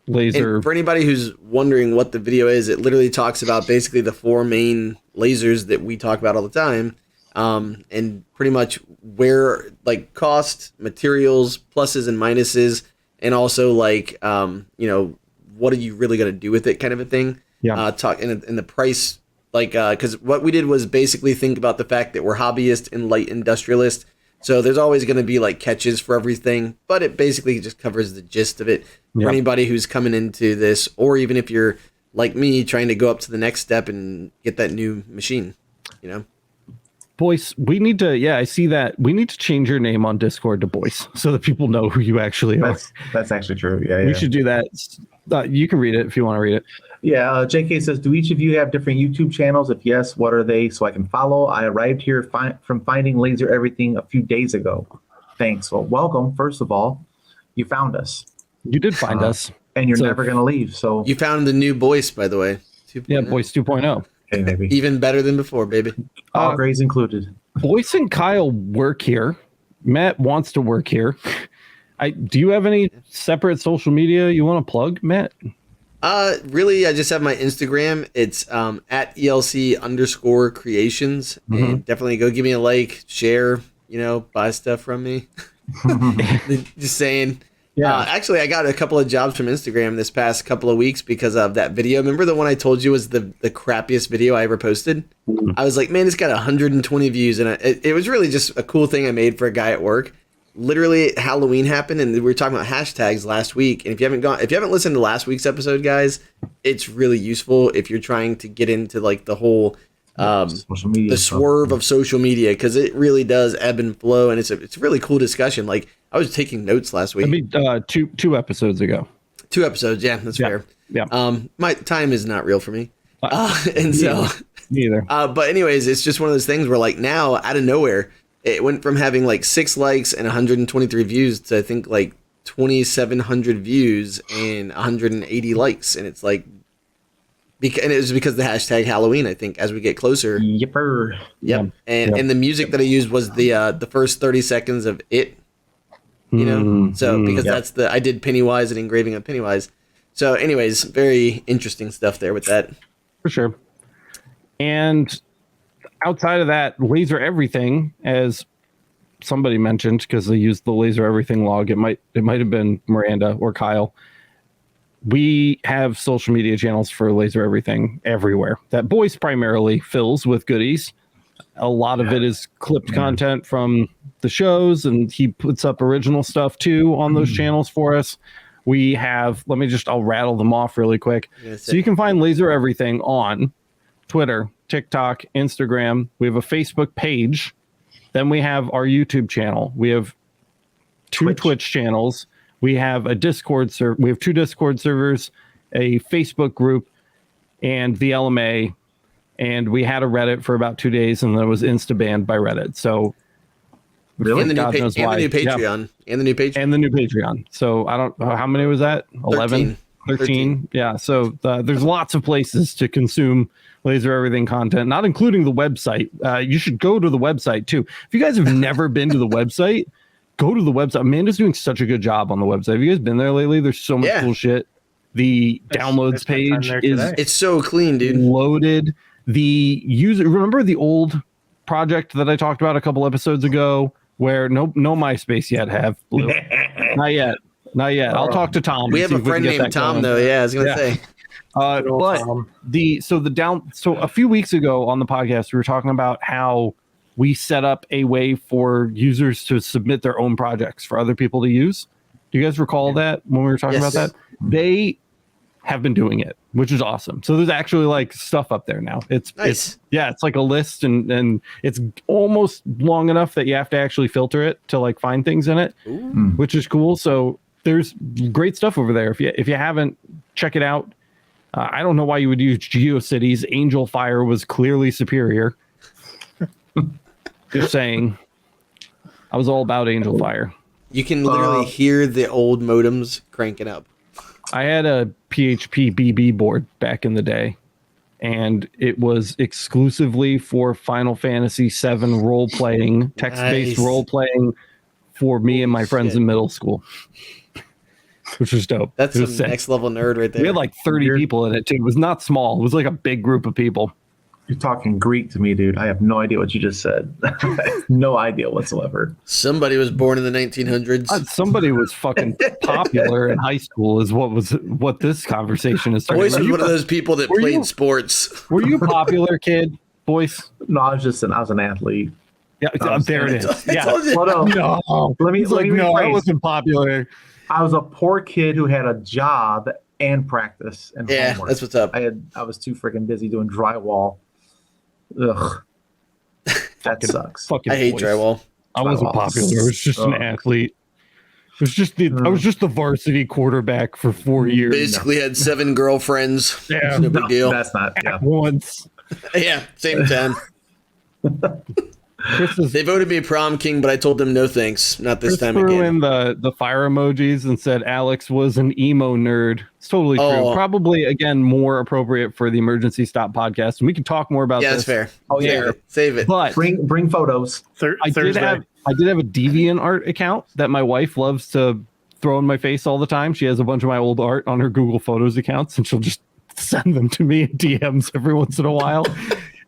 laser. And for anybody who's wondering what the video is, it literally talks about basically the 4 main lasers that we talk about all the time. And pretty much where like cost, materials, pluses and minuses, and also like, what are you really going to do with it kind of a thing. Yeah. Talk in the price, like, cause what we did was basically think about the fact that we're hobbyists and light industrialists. So there's always going to be like catches for everything, but it basically just covers the gist of it for anybody who's coming into this, or even if you're like me trying to go up to the next step and get that new machine, Boyce, we need to, I see that. We need to change your name on Discord to Boyce so that people know who you actually are. That's actually true. Yeah. We should do that. You can read it if you want to read it. Yeah. JK says, do each of you have different YouTube channels? If yes, what are they so I can follow? I arrived here from finding Laser Everything a few days ago. Thanks. Well, welcome. First of all, you found us. You did find us. And you're never going to leave. So you found the new Boyce, by the way. 2.0. Yeah, Boyce 2.0. Okay, baby. Even better than before, baby. All grades included. Boyce and Kyle work here. Matt wants to work here. Do you have any separate social media you want to plug, Matt? Really, I just have my Instagram. It's at ELC_creations. And definitely go give me a like, share, buy stuff from me. Just saying. Yeah. Actually, I got a couple of jobs from Instagram this past couple of weeks because of that video. Remember the one I told you was the crappiest video I ever posted? I was like, man, it's got 120 views. And it was really just a cool thing I made for a guy at work. Literally, Halloween happened, and we were talking about hashtags last week. And if you haven't listened to last week's episode, guys, it's really useful if you're trying to get into like the whole social media, the swerve of social media, because it really does ebb and flow, and it's a really cool discussion. Like I was taking notes last week. I mean, two episodes ago. 2 episodes, yeah, that's fair. Yeah. My time is not real for me, and so neither. But anyways, it's just one of those things where like now out of nowhere, it went from having like 6 likes and 123 views to I think like 2,700 views and 180 likes, and it's like. And it was because of the hashtag Halloween, I think, as we get closer. Yipper. Yep. And the music that I used was the first 30 seconds of It. So because I did Pennywise and engraving of Pennywise. So anyways, very interesting stuff there with that. For sure. And outside of that, Laser Everything, as somebody mentioned, because they used the Laser Everything log, it might have been Miranda or Kyle. We have social media channels for Laser Everything everywhere. That Boyce primarily fills with goodies. A lot of it is clipped content from the shows, and he puts up original stuff too on those channels for us. We have, I'll rattle them off really quick. So you can find Laser Everything on Twitter, TikTok, Instagram. We have a Facebook page. Then we have our YouTube channel. We have 2 Twitch channels. We have a Discord server. We have 2 Discord servers, a Facebook group, and the LMA. And we had a Reddit for about 2 days, and then it was insta-banned by Reddit. So, really, and the new Patreon, and the new Patreon. So I don't know how many was that. 11. 13. Yeah. So there's lots of places to consume Laser Everything content, not including the website. You should go to the website too. If you guys have never been to the website, go to the website. Amanda's doing such a good job on the website. Have you guys been there lately? There's so much cool shit. The downloads page it's so clean, dude. Loaded. The user, remember the old project that I talked about a couple episodes ago where no MySpace yet have Blue. Not yet. I'll talk to Tom. We have a friend named Tom though. Yeah, I was gonna say. But so a few weeks ago on the podcast, we were talking about how we set up a way for users to submit their own projects for other people to use. Do you guys recall that when we were talking about that? They have been doing it, which is awesome. So there's actually like stuff up there now. It's nice. It's like a list and it's almost long enough that you have to actually filter it to like find things in it, which is cool. So there's great stuff over there. If you haven't, check it out. I don't know why you would use GeoCities. Angel Fire was clearly superior. Just saying. I was all about Angel Fire. You can literally hear the old modems cranking up. I had a PHP BB board back in the day, and it was exclusively for Final Fantasy VII role-playing, text-based role-playing for me and my friends in middle school, which was dope. That's some next-level nerd right there. We had like 30 people in it, too. It was not small. It was like a big group of people. You're talking Greek to me, dude. I have no idea what you just said. No idea whatsoever. Somebody was born in the 1900s. Somebody was fucking popular in high school is what this conversation is. Boyce was one of those people that played sports. Were you a popular kid, Boyce? No, I was an athlete. Yeah, there it is. Yeah. No, let me I wasn't popular. I was a poor kid who had a job and practice and homework. That's what's up. I was too freaking busy doing drywall. Ugh, that sucks. I hate drywall. I wasn't popular. I was just an athlete. It was just I was just the varsity quarterback for 4 years. Basically had 7 girlfriends. Yeah, no big deal. That's not at once. Yeah, same time. They voted me prom king, but I told them no thanks. Not this time again. Threw in the fire emojis and said Alex was an emo nerd. It's totally true. Probably again more appropriate for the Emergency Stop podcast, and we can talk more about this. Yeah, that's fair. Oh yeah, save it. But bring photos. I did have a DeviantArt account that my wife loves to throw in my face all the time. She has a bunch of my old art on her Google Photos accounts, and she'll just send them to me in DMs every once in a while.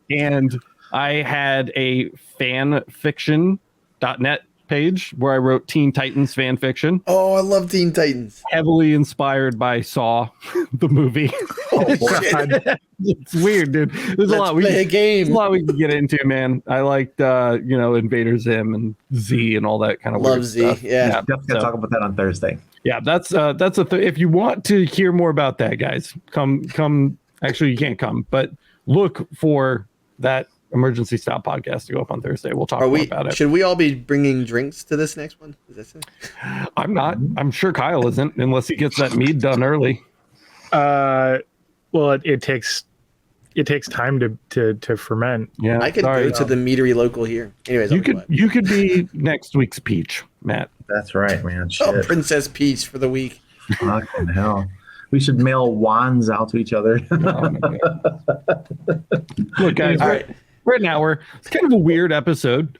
And I had a fanfiction.net page where I wrote Teen Titans fan fiction. Oh, I love Teen Titans. Heavily inspired by Saw, the movie. Oh, shit. It's weird, dude. There's a lot we can get into, man. I liked, Invader Zim and Z and all that kind of love weird Z. stuff. Yeah. Definitely gonna talk about that on Thursday. Yeah, that's if you want to hear more about that, guys, come. Actually, you can't come, but look for that Emergency Stop podcast to go up on Thursday. We'll talk more about it. Should we all be bringing drinks to this next one? Is that I'm not. I'm sure Kyle isn't, unless he gets that mead done early. Well, it takes time to ferment. Yeah, I could go to the meadery local here. Anyways, you could be next week's Peach, Matt. That's right, man. Shit. Oh, Princess Peach for the week. Fucking hell. We should mail wands out to each other. Look, guys, right now it's kind of a weird episode.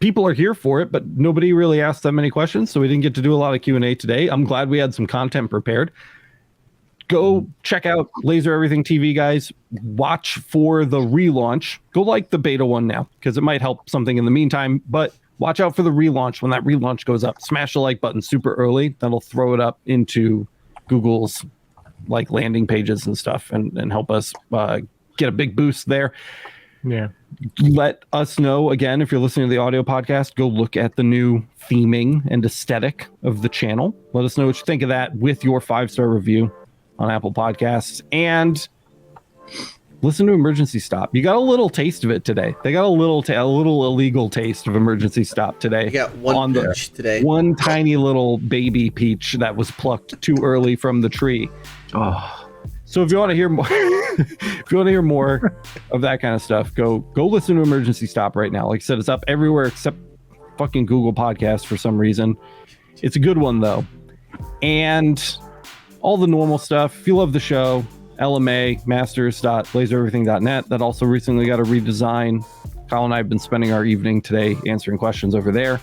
People are here for it, but nobody really asked that many questions, so we didn't get to do a lot of Q&A today. I'm glad we had some content prepared. Go check out Laser Everything TV, guys. Watch for the relaunch. Go like the beta one now, because it might help something in the meantime, but watch out for the relaunch. When that relaunch goes up, smash the like button super early. That'll throw it up into Google's like landing pages and stuff and help us get a big boost there. Yeah. Let us know, again, if you're listening to the audio podcast, go look at the new theming and aesthetic of the channel. Let us know what you think of that with your 5-star review on Apple Podcasts. And listen to Emergency Stop. You got a little taste of it today. They got a little illegal taste of Emergency Stop today. You got one peach today. One tiny little baby peach that was plucked too early from the tree. Oh. So if you want to hear more, of that kind of stuff, go listen to Emergency Stop right now. Like I said, it's up everywhere except fucking Google Podcasts for some reason. It's a good one though. And all the normal stuff. If you love the show, LMA, masters.lasereverything.net. That also recently got a redesign. Kyle and I have been spending our evening today answering questions over there.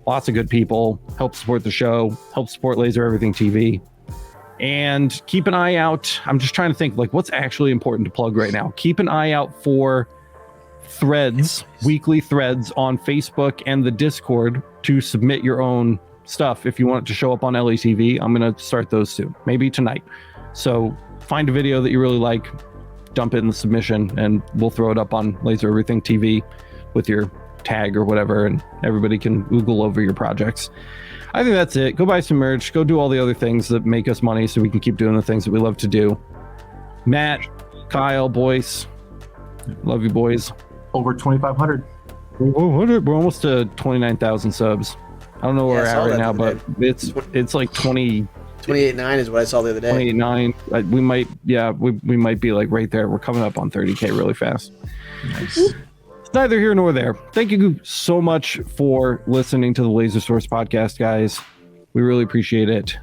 Lots of good people. Help support the show. Help support Laser Everything TV. And keep an eye out. I'm just trying to think, like, what's actually important to plug right now. Keep an eye out for threads, weekly threads on Facebook and the Discord to submit your own stuff. If you want it to show up on LETV, I'm going to start those soon, maybe tonight. So find a video that you really like, dump it in the submission, and we'll throw it up on Laser Everything TV with your tag or whatever, and everybody can Google over your projects. I think that's it. Go buy some merch. Go do all the other things that make us money so we can keep doing the things that we love to do. Matt, Kyle, boys, love you, boys. Over 2,500. We're almost to 29,000 subs. I don't know where we're at right now, but it's like 28.9 is what I saw the other day. 28.9. We might be like right there. We're coming up on 30K really fast. Nice. It's neither here nor there. Thank you so much for listening to the Laser Source podcast, guys. We really appreciate it.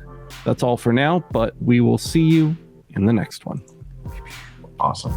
That's all for now, but we will see you in the next one. Awesome.